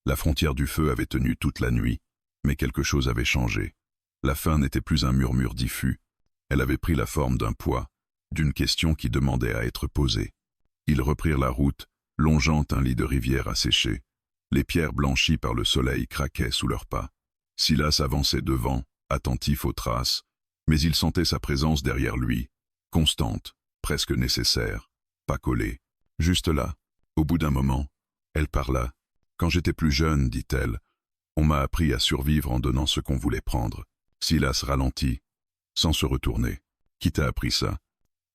La frontière du feu avait tenu toute la nuit, mais quelque chose avait changé. La faim n'était plus un murmure diffus. Elle avait pris la forme d'un poids, d'une question qui demandait à être posée. Ils reprirent la route, longeant un lit de rivière asséché. Les pierres blanchies par le soleil craquaient sous leurs pas. Silas avançait devant, attentif aux traces, mais il sentait sa présence derrière lui, constante, presque nécessaire, pas collée, juste là. Au bout d'un moment, elle parla. « Quand j'étais plus jeune, dit-elle, on m'a appris à survivre en donnant ce qu'on voulait prendre. » Silas ralentit, sans se retourner. « Qui t'a appris ça ?»«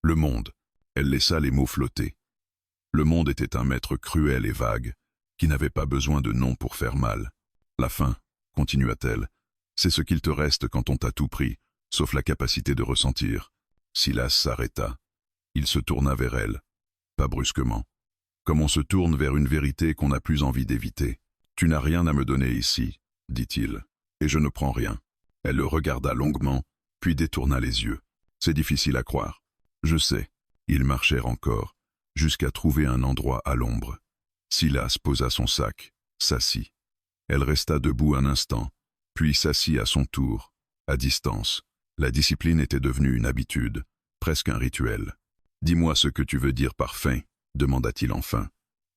Le monde. » Elle laissa les mots flotter. Le monde était un maître cruel et vague, qui n'avait pas besoin de nom pour faire mal. « La faim, continua-t-elle, c'est ce qu'il te reste quand on t'a tout pris, sauf la capacité de ressentir. » Silas s'arrêta. Il se tourna vers elle, pas brusquement. Comme on se tourne vers une vérité qu'on n'a plus envie d'éviter. « Tu n'as rien à me donner ici, » dit-il, « et je ne prends rien. » Elle le regarda longuement, puis détourna les yeux. « C'est difficile à croire. »« Je sais. » Ils marchèrent encore, jusqu'à trouver un endroit à l'ombre. Silas posa son sac, s'assit. Elle resta debout un instant, puis s'assit à son tour, à distance. La discipline était devenue une habitude, presque un rituel. « Dis-moi ce que tu veux dire par faim, » demanda-t-il enfin.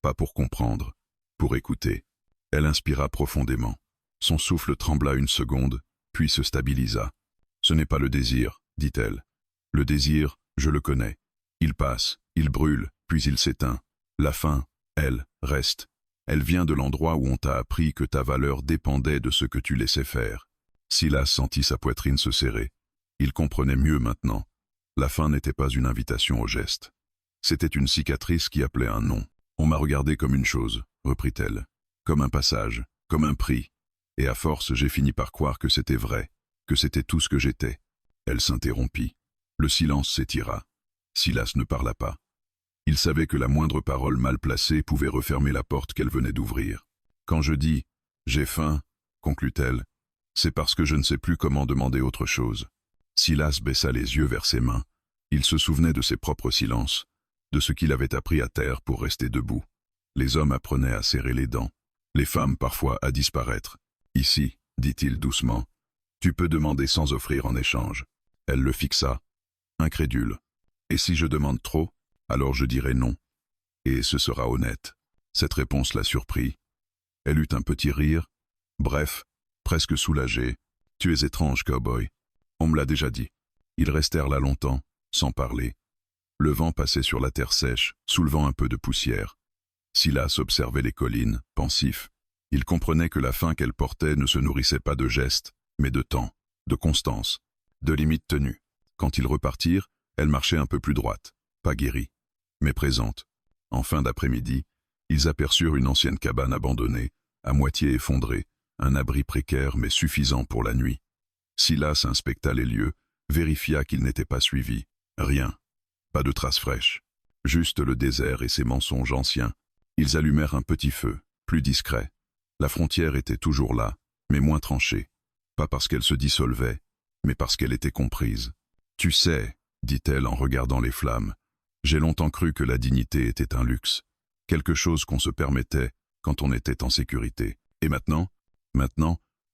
Pas pour comprendre, pour écouter. Elle inspira profondément. Son souffle trembla une seconde, puis se stabilisa. « Ce n'est pas le désir, » dit-elle. « Le désir, je le connais. Il passe, il brûle, puis il s'éteint. La faim, elle, reste. Elle vient de l'endroit où on t'a appris que ta valeur dépendait de ce que tu laissais faire. » Silas sentit sa poitrine se serrer. Il comprenait mieux maintenant. La faim n'était pas une invitation au geste. C'était une cicatrice qui appelait un nom. « On m'a regardé comme une chose, » reprit-elle. « Comme un passage, comme un prix. Et à force, j'ai fini par croire que c'était vrai, que c'était tout ce que j'étais. » Elle s'interrompit. Le silence s'étira. Silas ne parla pas. Il savait que la moindre parole mal placée pouvait refermer la porte qu'elle venait d'ouvrir. « Quand je dis « j'ai faim », conclut-elle, c'est parce que je ne sais plus comment demander autre chose. » Silas baissa les yeux vers ses mains. Il se souvenait de ses propres silences, de ce qu'il avait appris à terre pour rester debout. Les hommes apprenaient à serrer les dents, les femmes parfois à disparaître. Ici, dit-il doucement, tu peux demander sans offrir en échange. Elle le fixa, incrédule. Et si je demande trop, alors je dirai non. Et ce sera honnête. Cette réponse la surprit. Elle eut un petit rire, bref, presque soulagée. Tu es étrange, cowboy. On me l'a déjà dit. Ils restèrent là longtemps, sans parler. Le vent passait sur la terre sèche, soulevant un peu de poussière. Silas observait les collines, pensif. Il comprenait que la faim qu'elle portait ne se nourrissait pas de gestes, mais de temps, de constance, de limites tenues. Quand ils repartirent, elle marchait un peu plus droite, pas guérie, mais présente. En fin d'après-midi, ils aperçurent une ancienne cabane abandonnée, à moitié effondrée, un abri précaire mais suffisant pour la nuit. Silas inspecta les lieux, vérifia qu'ils n'étaient pas suivis. Rien, pas de traces fraîches, juste le désert et ses mensonges anciens. Ils allumèrent un petit feu, plus discret. La frontière était toujours là, mais moins tranchée. Pas parce qu'elle se dissolvait, mais parce qu'elle était comprise. « Tu sais, dit-elle en regardant les flammes, j'ai longtemps cru que la dignité était un luxe, quelque chose qu'on se permettait quand on était en sécurité. Et maintenant,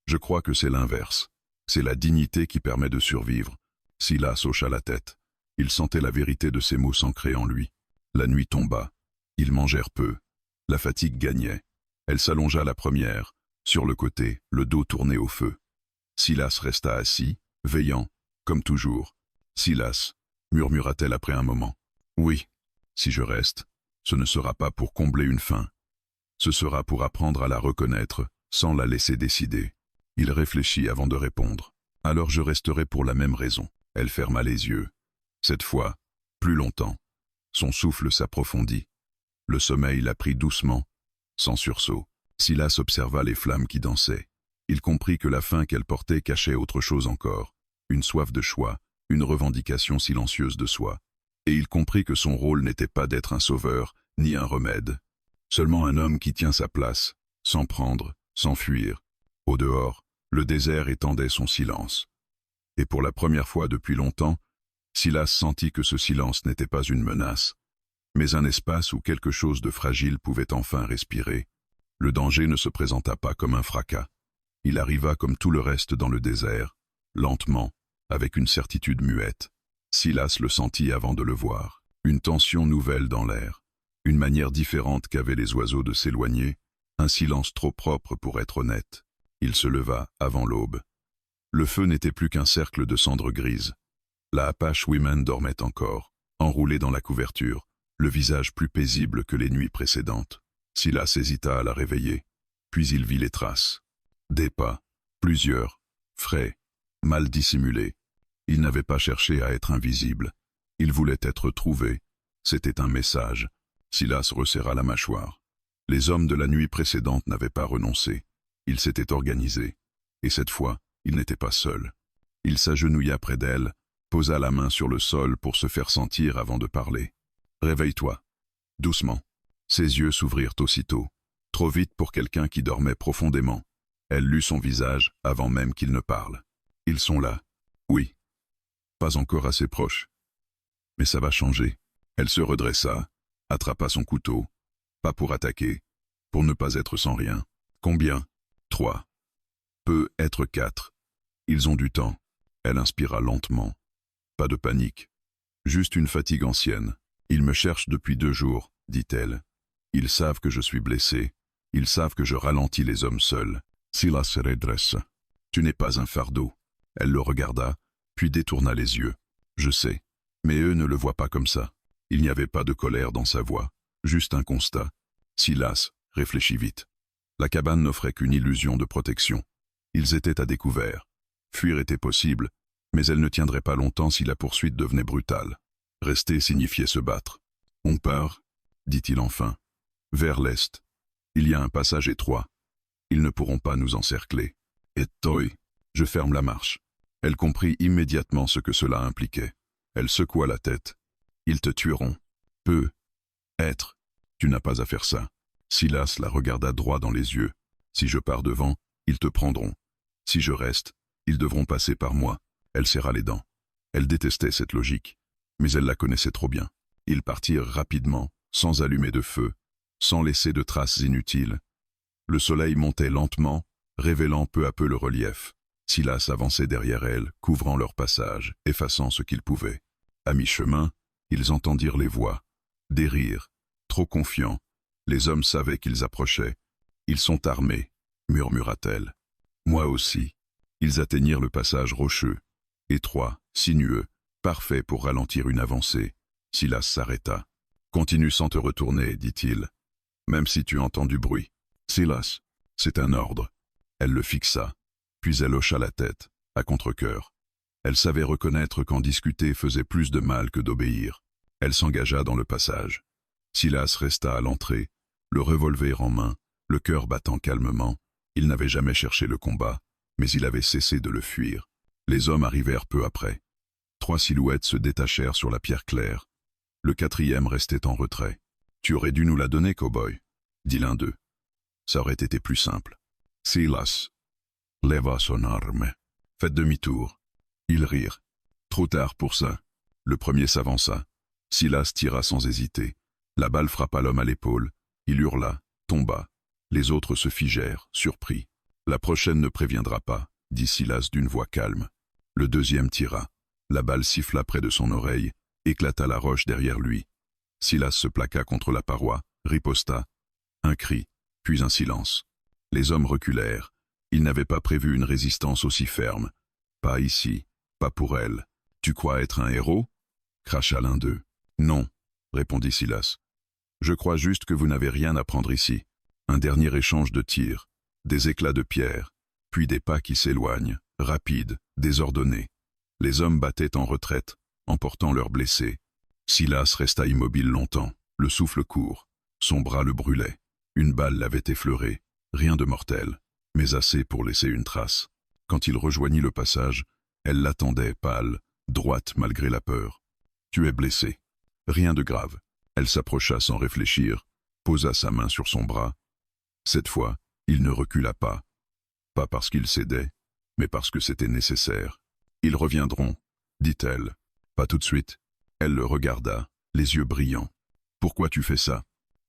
je crois que c'est l'inverse. C'est la dignité qui permet de survivre. » Silas hocha la tête. Il sentait la vérité de ces mots s'ancrer en lui. La nuit tomba. Ils mangèrent peu. La fatigue gagnait. Elle s'allongea la première, sur le côté, le dos tourné au feu. Silas resta assis, veillant, comme toujours. « Silas, murmura-t-elle après un moment. Oui, si je reste, ce ne sera pas pour combler une faim. Ce sera pour apprendre à la reconnaître, sans la laisser décider. » Il réfléchit avant de répondre. « Alors je resterai pour la même raison. » Elle ferma les yeux. Cette fois, plus longtemps. Son souffle s'approfondit. Le sommeil la prit doucement, sans sursaut. Silas observa les flammes qui dansaient. Il comprit que la faim qu'elle portait cachait autre chose encore, une soif de choix, une revendication silencieuse de soi. Et il comprit que son rôle n'était pas d'être un sauveur, ni un remède. Seulement un homme qui tient sa place, sans prendre, sans fuir. Au dehors, le désert étendait son silence. Et pour la première fois depuis longtemps, Silas sentit que ce silence n'était pas une menace, mais un espace où quelque chose de fragile pouvait enfin respirer. Le danger ne se présenta pas comme un fracas. Il arriva comme tout le reste dans le désert, lentement, avec une certitude muette. Silas le sentit avant de le voir. Une tension nouvelle dans l'air, une manière différente qu'avaient les oiseaux de s'éloigner, un silence trop propre pour être honnête. Il se leva avant l'aube. Le feu n'était plus qu'un cercle de cendres grises. La Apache Women dormait encore, enroulée dans la couverture, le visage plus paisible que les nuits précédentes. Silas hésita à la réveiller, puis il vit les traces. Des pas, plusieurs, frais, mal dissimulés. Il n'avait pas cherché à être invisible. Il voulait être trouvé. C'était un message. Silas resserra la mâchoire. Les hommes de la nuit précédente n'avaient pas renoncé. Ils s'étaient organisés. Et cette fois, il n'était pas seul. Il s'agenouilla près d'elle, posa la main sur le sol pour se faire sentir avant de parler. « Réveille-toi. » Doucement. Ses yeux s'ouvrirent aussitôt, trop vite pour quelqu'un qui dormait profondément. Elle lut son visage avant même qu'il ne parle. « Ils sont là. » « Oui. » « Pas encore assez proches. »« Mais ça va changer. » Elle se redressa, attrapa son couteau. Pas pour attaquer, pour ne pas être sans rien. « Combien ?»« 3. »« Peut être 4. » Ils ont du temps. Elle inspira lentement. Pas de panique. Juste une fatigue ancienne. « Ils me cherchent depuis 2 jours, dit-elle. Ils savent que je suis blessé. Ils savent que je ralentis les hommes seuls. » Silas se redressa. « Tu n'es pas un fardeau. » Elle le regarda, puis détourna les yeux. « Je sais. Mais eux ne le voient pas comme ça. » Il n'y avait pas de colère dans sa voix, juste un constat. Silas réfléchit vite. La cabane n'offrait qu'une illusion de protection. Ils étaient à découvert. Fuir était possible, mais elle ne tiendrait pas longtemps si la poursuite devenait brutale. Rester signifiait se battre. « On part, » dit-il enfin. « Vers l'est. Il y a un passage étroit. Ils ne pourront pas nous encercler. Et toi, je ferme la marche. » Elle comprit immédiatement ce que cela impliquait. Elle secoua la tête. « Ils te tueront. Peut être. Tu n'as pas à faire ça. » Silas la regarda droit dans les yeux. « Si je pars devant, ils te prendront. Si je reste, ils devront passer par moi. » Elle serra les dents. Elle détestait cette logique, mais elle la connaissait trop bien. Ils partirent rapidement, sans allumer de feu, sans laisser de traces inutiles. Le soleil montait lentement, révélant peu à peu le relief. Silas avançait derrière elle, couvrant leur passage, effaçant ce qu'il pouvait. À mi-chemin, ils entendirent les voix. Des rires, trop confiants. Les hommes savaient qu'ils approchaient. Ils sont armés, murmura-t-elle. Moi aussi. Ils atteignirent le passage rocheux, étroit, sinueux, parfait pour ralentir une avancée. Silas s'arrêta. Continue sans te retourner, dit-il, même si tu entends du bruit. Silas, c'est un ordre. Elle le fixa, puis elle hocha la tête, à contre-cœur. Elle savait reconnaître qu'en discuter faisait plus de mal que d'obéir. Elle s'engagea dans le passage. Silas resta à l'entrée, le revolver en main, le cœur battant calmement. Il n'avait jamais cherché le combat, mais il avait cessé de le fuir. Les hommes arrivèrent peu après. 3 silhouettes se détachèrent sur la pierre claire. Le 4e restait en retrait. « Tu aurais dû nous la donner, cow-boy, » dit l'un d'eux. Ça aurait été plus simple. Silas leva son arme. Faites demi-tour. Ils rirent. Trop tard pour ça. Le premier s'avança. Silas tira sans hésiter. La balle frappa l'homme à l'épaule. Il hurla, tomba. Les autres se figèrent, surpris. La prochaine ne préviendra pas, dit Silas d'une voix calme. Le 2e tira. La balle siffla près de son oreille, éclata la roche derrière lui. Silas se plaqua contre la paroi, riposta. Un cri, puis un silence. Les hommes reculèrent. Ils n'avaient pas prévu une résistance aussi ferme. Pas ici, pas pour elle. Tu crois être un héros? Cracha l'un d'eux. Non, répondit Silas. Je crois juste que vous n'avez rien à prendre ici. Un dernier échange de tirs, des éclats de pierre, puis des pas qui s'éloignent, rapides, désordonnés. Les hommes battaient en retraite, emportant leurs blessés. Silas resta immobile longtemps, le souffle court. Son bras le brûlait. Une balle l'avait effleuré, rien de mortel, mais assez pour laisser une trace. Quand il rejoignit le passage, elle l'attendait, pâle, droite malgré la peur. « Tu es blessé. » Rien de grave. Elle s'approcha sans réfléchir, posa sa main sur son bras. Cette fois, il ne recula pas. Pas parce qu'il cédait, mais parce que c'était nécessaire. « Ils reviendront, » dit-elle. « Pas tout de suite. » Elle le regarda, les yeux brillants. « Pourquoi tu fais ça ?»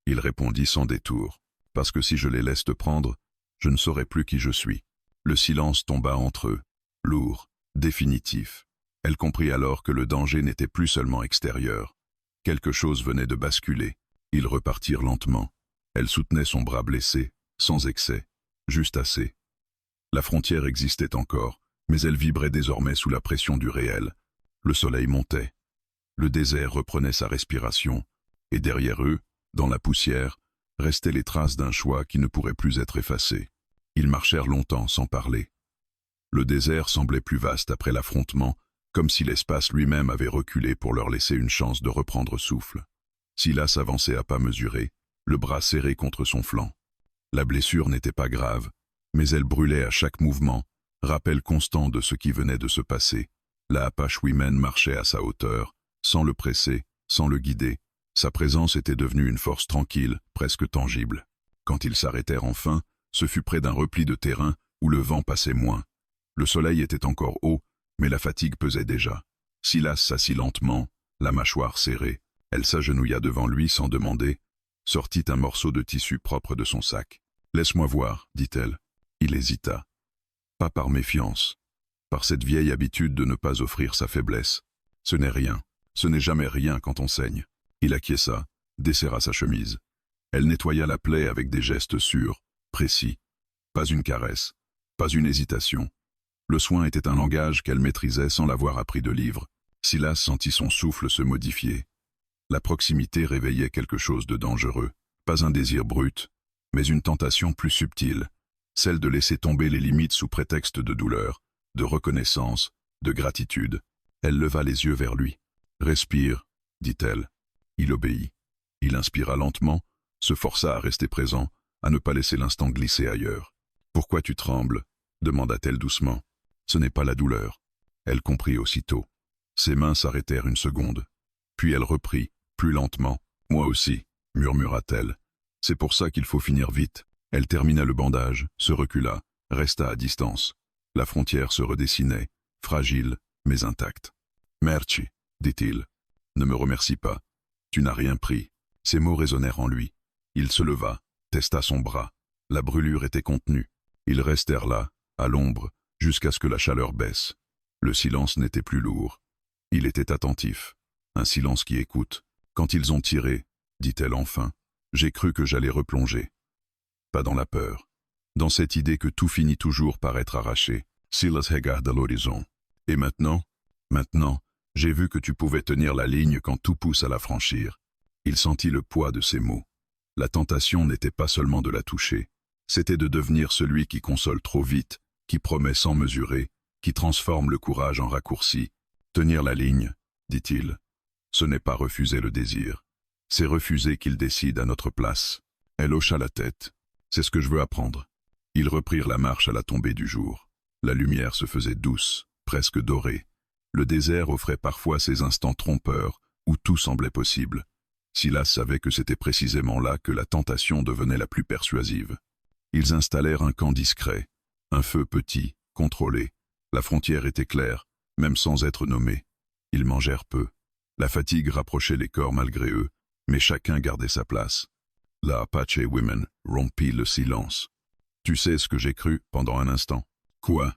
Il répondit sans détour. « Parce que si je les laisse te prendre, je ne saurai plus qui je suis. » Le silence tomba entre eux, lourd, définitif. Elle comprit alors que le danger n'était plus seulement extérieur. Quelque chose venait de basculer. Ils repartirent lentement. Elle soutenait son bras blessé, sans excès, juste assez. La frontière existait encore, mais elle vibrait désormais sous la pression du réel. Le soleil montait. Le désert reprenait sa respiration, et derrière eux, dans la poussière, restaient les traces d'un choix qui ne pourrait plus être effacé. Ils marchèrent longtemps sans parler. Le désert semblait plus vaste après l'affrontement, comme si l'espace lui-même avait reculé pour leur laisser une chance de reprendre souffle. Silas avançait à pas mesurés, le bras serré contre son flanc. La blessure n'était pas grave, mais elle brûlait à chaque mouvement, rappel constant de ce qui venait de se passer. La Apache Women marchait à sa hauteur, sans le presser, sans le guider. Sa présence était devenue une force tranquille, presque tangible. Quand ils s'arrêtèrent enfin, ce fut près d'un repli de terrain où le vent passait moins. Le soleil était encore haut, mais la fatigue pesait déjà. Silas s'assit lentement, la mâchoire serrée. Elle s'agenouilla devant lui sans demander, sortit un morceau de tissu propre de son sac. « Laisse-moi voir, dit-elle. » Il hésita. Pas par méfiance, par cette vieille habitude de ne pas offrir sa faiblesse. Ce n'est rien, ce n'est jamais rien quand on saigne. Il acquiesça, desserra sa chemise. Elle nettoya la plaie avec des gestes sûrs, précis. Pas une caresse, pas une hésitation. Le soin était un langage qu'elle maîtrisait sans l'avoir appris de livre. Silas sentit son souffle se modifier. La proximité réveillait quelque chose de dangereux. Pas un désir brut, mais une tentation plus subtile. Celle de laisser tomber les limites sous prétexte de douleur, de reconnaissance, de gratitude. Elle leva les yeux vers lui. « Respire, » dit-elle. Il obéit. Il inspira lentement, se força à rester présent, à ne pas laisser l'instant glisser ailleurs. « Pourquoi tu trembles ?» demanda-t-elle doucement. « Ce n'est pas la douleur. » Elle comprit aussitôt. Ses mains s'arrêtèrent une seconde. Puis elle reprit, plus lentement. « Moi aussi, » murmura-t-elle. « C'est pour ça qu'il faut finir vite. » Elle termina le bandage, se recula, resta à distance. La frontière se redessinait, fragile, mais intacte. « Merci, » dit-il. « Ne me remercie pas. Tu n'as rien pris. » Ces mots résonnèrent en lui. Il se leva, testa son bras. La brûlure était contenue. Ils restèrent là, à l'ombre, jusqu'à ce que la chaleur baisse. Le silence n'était plus lourd. Il était attentif. Un silence qui écoute. Quand ils ont tiré, dit-elle enfin, j'ai cru que j'allais replonger. Pas dans la peur. Dans cette idée que tout finit toujours par être arraché. Silas regarda l'horizon. Et maintenant, j'ai vu que tu pouvais tenir la ligne quand tout pousse à la franchir. Il sentit le poids de ces mots. La tentation n'était pas seulement de la toucher, c'était de devenir celui qui console trop vite, qui promet sans mesurer, qui transforme le courage en raccourci. Tenir la ligne, dit-il, ce n'est pas refuser le désir. C'est refuser qu'il décide à notre place. Elle hocha la tête. C'est ce que je veux apprendre. Ils reprirent la marche à la tombée du jour. La lumière se faisait douce, presque dorée. Le désert offrait parfois ces instants trompeurs où tout semblait possible. Silas savait que c'était précisément là que la tentation devenait la plus persuasive. Ils installèrent un camp discret, un feu petit, contrôlé. La frontière était claire, même sans être nommée. Ils mangèrent peu. La fatigue rapprochait les corps malgré eux, mais chacun gardait sa place. La Apache Women rompit le silence. Tu sais ce que j'ai cru pendant un instant? Quoi?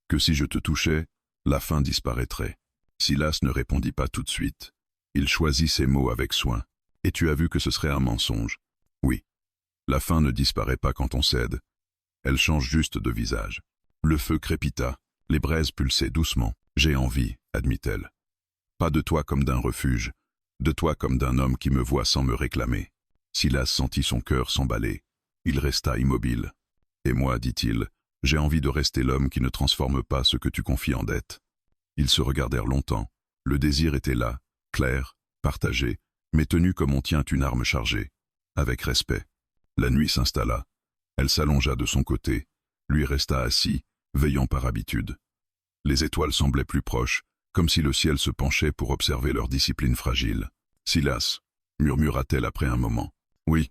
Que si je te touchais, la faim disparaîtrait. Silas ne répondit pas tout de suite. Il choisit ses mots avec soin. Et tu as vu que ce serait un mensonge? Oui. La faim ne disparaît pas quand on cède. Elle change juste de visage. Le feu crépita, les braises pulsaient doucement. J'ai envie, admit-elle. Pas de toi comme d'un refuge, de toi comme d'un homme qui me voit sans me réclamer. Silas sentit son cœur s'emballer. Il resta immobile. Et moi, dit-il, j'ai envie de rester l'homme qui ne transforme pas ce que tu confies en dette. Ils se regardèrent longtemps. Le désir était là, clair, partagé, mais tenu comme on tient une arme chargée, avec respect. La nuit s'installa. Elle s'allongea de son côté, lui resta assis, veillant par habitude. Les étoiles semblaient plus proches, comme si le ciel se penchait pour observer leur discipline fragile. « Silas » murmura-t-elle après un moment. « Oui.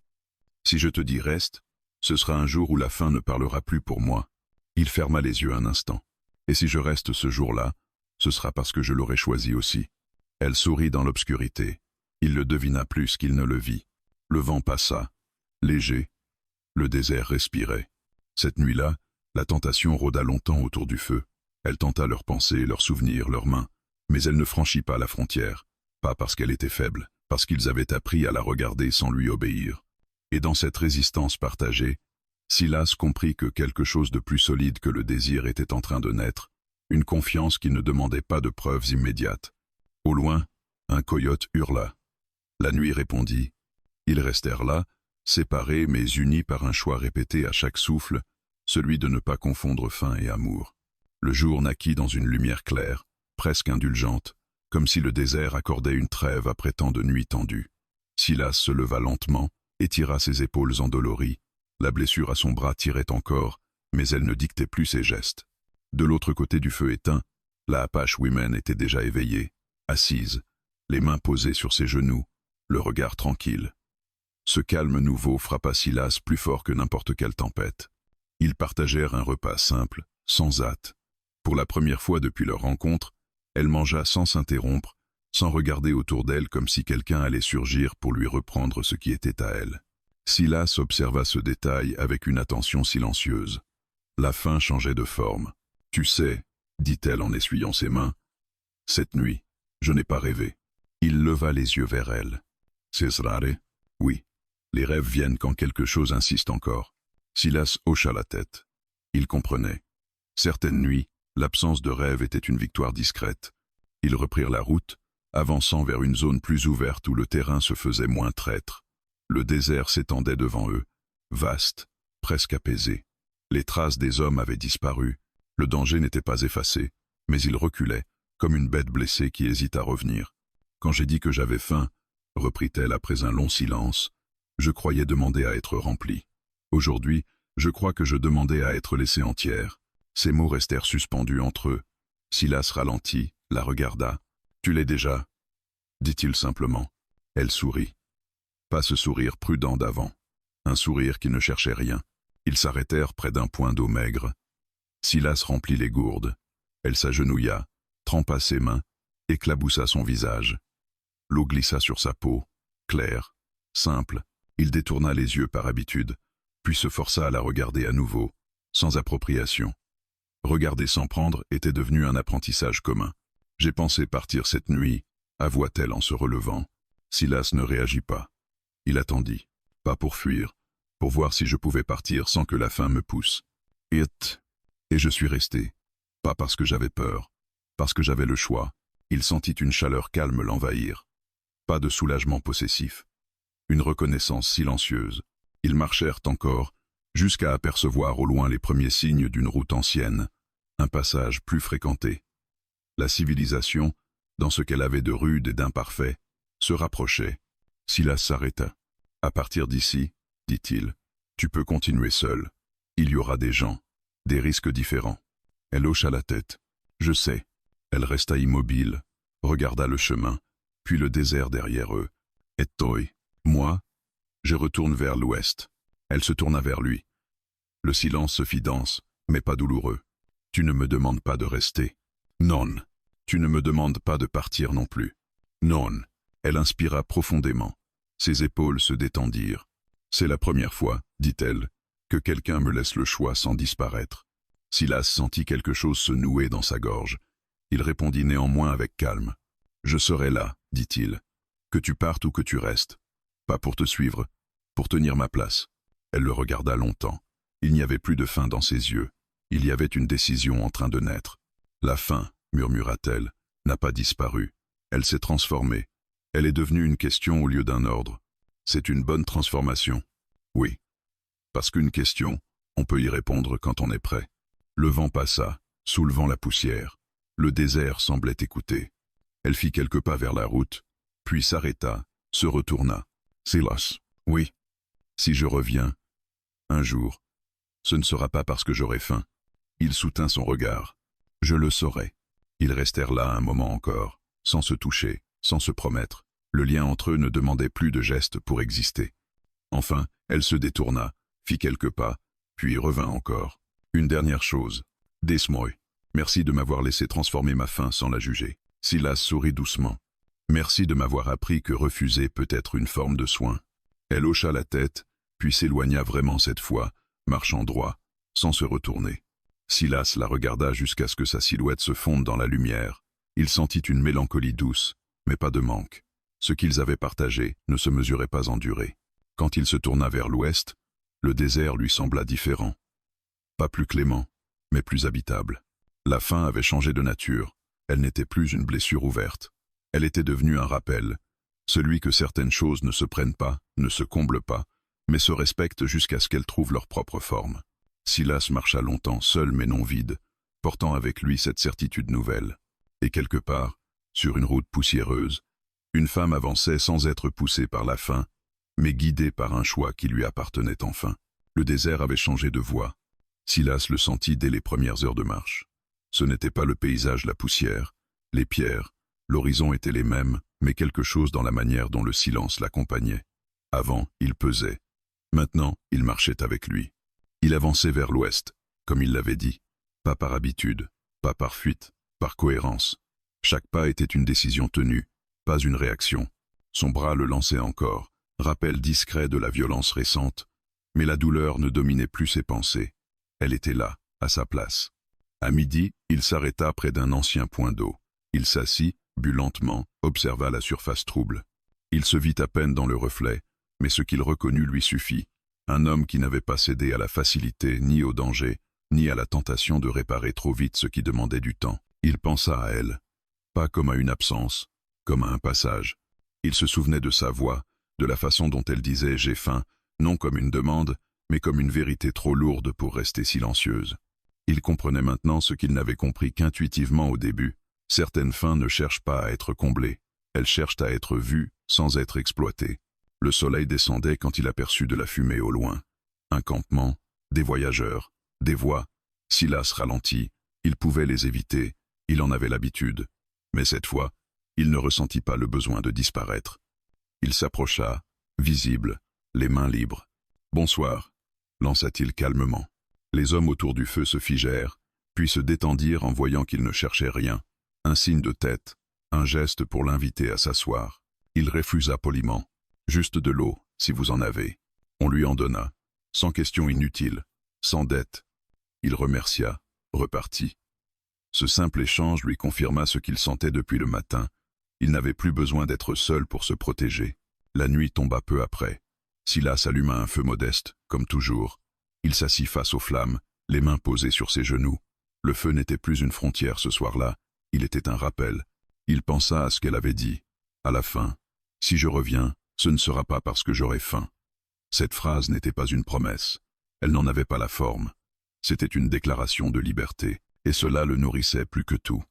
Si je te dis reste, ce sera un jour où la faim ne parlera plus pour moi. » Il ferma les yeux un instant. « Et si je reste ce jour-là, ce sera parce que je l'aurai choisi aussi. » Elle sourit dans l'obscurité. Il le devina plus qu'il ne le vit. Le vent passa, léger. Le désert respirait. Cette nuit-là, la tentation rôda longtemps autour du feu. Elle tenta leurs pensées, leurs souvenirs, leurs mains. Mais elle ne franchit pas la frontière. Pas parce qu'elle était faible, parce qu'ils avaient appris à la regarder sans lui obéir. Et dans cette résistance partagée, Silas comprit que quelque chose de plus solide que le désir était en train de naître, une confiance qui ne demandait pas de preuves immédiates. Au loin, un coyote hurla. La nuit répondit. Ils restèrent là, séparés mais unis par un choix répété à chaque souffle, celui de ne pas confondre faim et amour. Le jour naquit dans une lumière claire, presque indulgente, comme si le désert accordait une trêve après tant de nuits tendues. Silas se leva lentement, étira ses épaules endolories. La blessure à son bras tirait encore, mais elle ne dictait plus ses gestes. De l'autre côté du feu éteint, la Apache Women était déjà éveillée, assise, les mains posées sur ses genoux, le regard tranquille. Ce calme nouveau frappa Silas plus fort que n'importe quelle tempête. Ils partagèrent un repas simple, sans hâte. Pour la première fois depuis leur rencontre, elle mangea sans s'interrompre, sans regarder autour d'elle comme si quelqu'un allait surgir pour lui reprendre ce qui était à elle. Silas observa ce détail avec une attention silencieuse. La faim changeait de forme. « Tu sais, » dit-elle en essuyant ses mains, « cette nuit, je n'ai pas rêvé. » Il leva les yeux vers elle. « C'est rare? » « Oui. Les rêves viennent quand quelque chose insiste encore. » Silas hocha la tête. Il comprenait. Certaines nuits, l'absence de rêve était une victoire discrète. Ils reprirent la route, avançant vers une zone plus ouverte où le terrain se faisait moins traître. Le désert s'étendait devant eux, vaste, presque apaisé. Les traces des hommes avaient disparu. Le danger n'était pas effacé, mais il reculait, comme une bête blessée qui hésite à revenir. « Quand j'ai dit que j'avais faim, » reprit-elle après un long silence, « je croyais demander à être remplie. Aujourd'hui, je crois que je demandais à être laissée entière. » Ces mots restèrent suspendus entre eux. Silas ralentit, la regarda. « Tu l'es déjà ?» dit-il simplement. Elle sourit. Pas ce sourire prudent d'avant. Un sourire qui ne cherchait rien. Ils s'arrêtèrent près d'un point d'eau maigre. Silas remplit les gourdes. Elle s'agenouilla, trempa ses mains, éclaboussa son visage. L'eau glissa sur sa peau, claire, simple, Il détourna les yeux par habitude, puis se força à la regarder à nouveau, sans appropriation. Regarder sans prendre était devenu un apprentissage commun. « J'ai pensé partir cette nuit », avoua-t-elle en se relevant. Silas ne réagit pas. Il attendit, pas pour fuir, pour voir si je pouvais partir sans que la faim me pousse. Et je suis resté. Pas parce que j'avais peur, parce que j'avais le choix. Il sentit une chaleur calme l'envahir. Pas de soulagement possessif. Une reconnaissance silencieuse. Ils marchèrent encore, jusqu'à apercevoir au loin les premiers signes d'une route ancienne, un passage plus fréquenté. La civilisation, dans ce qu'elle avait de rude et d'imparfait, se rapprochait. Silas s'arrêta. « À partir d'ici, dit-il, tu peux continuer seul. Il y aura des gens, des risques différents. » Elle hocha la tête. « Je sais. » Elle resta immobile, regarda le chemin, puis le désert derrière eux. « Et toi, moi ?» Je retourne vers l'ouest. Elle se tourna vers lui. Le silence se fit dense, mais pas douloureux. « Tu ne me demandes pas de rester. »« Non. » « Tu ne me demandes pas de partir non plus. »« Non. » Elle inspira profondément. Ses épaules se détendirent. « C'est la première fois, dit-elle, que quelqu'un me laisse le choix sans disparaître. » Silas sentit quelque chose se nouer dans sa gorge. Il répondit néanmoins avec calme. « Je serai là, dit-il, que tu partes ou que tu restes. Pas pour te suivre, pour tenir ma place. » Elle le regarda longtemps. Il n'y avait plus de faim dans ses yeux. Il y avait une décision en train de naître. La faim, murmura-t-elle, n'a pas disparu. Elle s'est transformée. Elle est devenue une question au lieu d'un ordre. C'est une bonne transformation. Oui. Parce qu'une question, on peut y répondre quand on est prêt. Le vent passa, soulevant la poussière. Le désert semblait écouter. Elle fit quelques pas vers la route, puis s'arrêta, se retourna. Silas. Oui. Si je reviens, un jour, ce ne sera pas parce que j'aurai faim. Il soutint son regard. Je le saurai. Ils restèrent là un moment encore, sans se toucher, sans se promettre. Le lien entre eux ne demandait plus de gestes pour exister. Enfin, elle se détourna, fit quelques pas, puis revint encore. Une dernière chose. Desmoy, merci de m'avoir laissé transformer ma faim sans la juger. Silas sourit doucement. Merci de m'avoir appris que refuser peut être une forme de soin. Elle hocha la tête, puis s'éloigna vraiment cette fois, marchant droit, sans se retourner. Silas la regarda jusqu'à ce que sa silhouette se fonde dans la lumière. Il sentit une mélancolie douce, mais pas de manque. Ce qu'ils avaient partagé ne se mesurait pas en durée. Quand il se tourna vers l'ouest, le désert lui sembla différent. Pas plus clément, mais plus habitable. La faim avait changé de nature. Elle n'était plus une blessure ouverte. Elle était devenue un rappel, celui que certaines choses ne se prennent pas, ne se comblent pas, mais se respectent jusqu'à ce qu'elles trouvent leur propre forme. Silas marcha longtemps seul mais non vide, portant avec lui cette certitude nouvelle. Et quelque part, sur une route poussiéreuse, une femme avançait sans être poussée par la faim, mais guidée par un choix qui lui appartenait enfin. Le désert avait changé de voie. Silas le sentit dès les premières heures de marche. Ce n'était pas le paysage, la poussière, les pierres, l'horizon étaient les mêmes, mais quelque chose dans la manière dont le silence l'accompagnait. Avant, il pesait. Maintenant, il marchait avec lui. Il avançait vers l'ouest, comme il l'avait dit, pas par habitude, pas par fuite, par cohérence. Chaque pas était une décision tenue, pas une réaction. Son bras le lançait encore, rappel discret de la violence récente, mais la douleur ne dominait plus ses pensées. Elle était là, à sa place. À midi, il s'arrêta près d'un ancien point d'eau. Il s'assit, but lentement, observa la surface trouble. Il se vit à peine dans le reflet, mais ce qu'il reconnut lui suffit. Un homme qui n'avait pas cédé à la facilité, ni au danger, ni à la tentation de réparer trop vite ce qui demandait du temps. Il pensa à elle, pas comme à une absence, comme à un passage. Il se souvenait de sa voix, de la façon dont elle disait « j'ai faim », non comme une demande, mais comme une vérité trop lourde pour rester silencieuse. Il comprenait maintenant ce qu'il n'avait compris qu'intuitivement au début. Certaines faims ne cherchent pas à être comblées, elles cherchent à être vues sans être exploitées. Le soleil descendait quand il aperçut de la fumée au loin. Un campement, des voyageurs, des voix. Silas ralentit, il pouvait les éviter, il en avait l'habitude. Mais cette fois, il ne ressentit pas le besoin de disparaître. Il s'approcha, visible, les mains libres. « Bonsoir », lança-t-il calmement. Les hommes autour du feu se figèrent, puis se détendirent en voyant qu'il ne cherchait rien. Un signe de tête, un geste pour l'inviter à s'asseoir. Il refusa poliment. « Juste de l'eau, si vous en avez. On lui en donna, sans question inutile, sans dette. Il remercia, repartit. Ce simple échange lui confirma ce qu'il sentait depuis le matin. Il n'avait plus besoin d'être seul pour se protéger. La nuit tomba peu après. Silas alluma un feu modeste, comme toujours. Il s'assit face aux flammes, les mains posées sur ses genoux. Le feu n'était plus une frontière ce soir-là, il était un rappel. Il pensa à ce qu'elle avait dit. À la fin, « Si je reviens, ce ne sera pas parce que j'aurai faim. » Cette phrase n'était pas une promesse. Elle n'en avait pas la forme. C'était une déclaration de liberté, et cela le nourrissait plus que tout.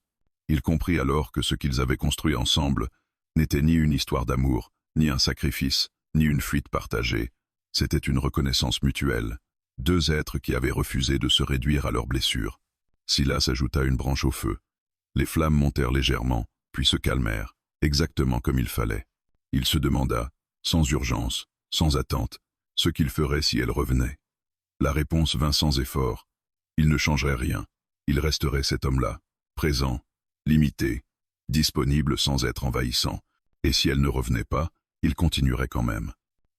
Il comprit alors que ce qu'ils avaient construit ensemble n'était ni une histoire d'amour, ni un sacrifice, ni une fuite partagée. C'était une reconnaissance mutuelle. Deux êtres qui avaient refusé de se réduire à leurs blessures. Silas ajouta une branche au feu. Les flammes montèrent légèrement, puis se calmèrent, exactement comme il fallait. Il se demanda, sans urgence, sans attente, ce qu'il ferait si elle revenait. La réponse vint sans effort. Il ne changerait rien. Il resterait cet homme-là, présent, limité, disponible sans être envahissant. Et si elle ne revenait pas, il continuerait quand même.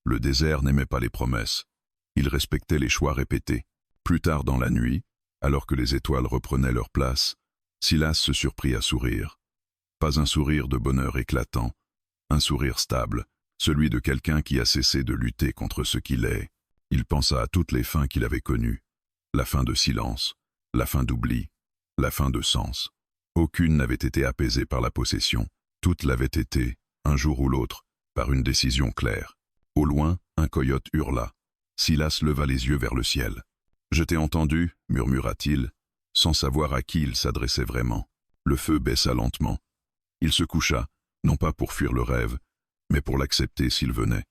Le désert n'aimait pas les promesses. Il respectait les choix répétés. Plus tard dans la nuit, alors que les étoiles reprenaient leur place, Silas se surprit à sourire. Pas un sourire de bonheur éclatant, un sourire stable, celui de quelqu'un qui a cessé de lutter contre ce qu'il est. Il pensa à toutes les fins qu'il avait connues. La fin de silence, la fin d'oubli, la fin de sens. Aucune n'avait été apaisée par la possession. Toutes l'avaient été, un jour ou l'autre, par une décision claire. Au loin, un coyote hurla. Silas leva les yeux vers le ciel. « Je t'ai entendu, » murmura-t-il, sans savoir à qui il s'adressait vraiment. Le feu baissa lentement. Il se coucha, non pas pour fuir le rêve, mais pour l'accepter s'il venait.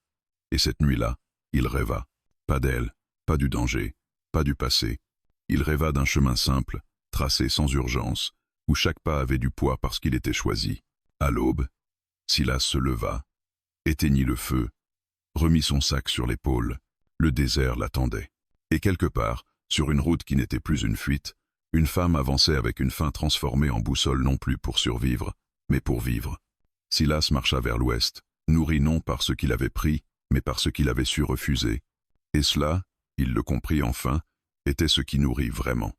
Et cette nuit-là, il rêva. Pas d'elle, pas du danger, pas du passé. Il rêva d'un chemin simple, tracé sans urgence, où chaque pas avait du poids parce qu'il était choisi. À l'aube, Silas se leva, éteignit le feu, remit son sac sur l'épaule. Le désert l'attendait. Et quelque part, sur une route qui n'était plus une fuite, une femme avançait avec une faim transformée en boussole non plus pour survivre, mais pour vivre. Silas marcha vers l'ouest, nourri non par ce qu'il avait pris, mais par ce qu'il avait su refuser. Et cela, il le comprit enfin, était ce qui nourrit vraiment.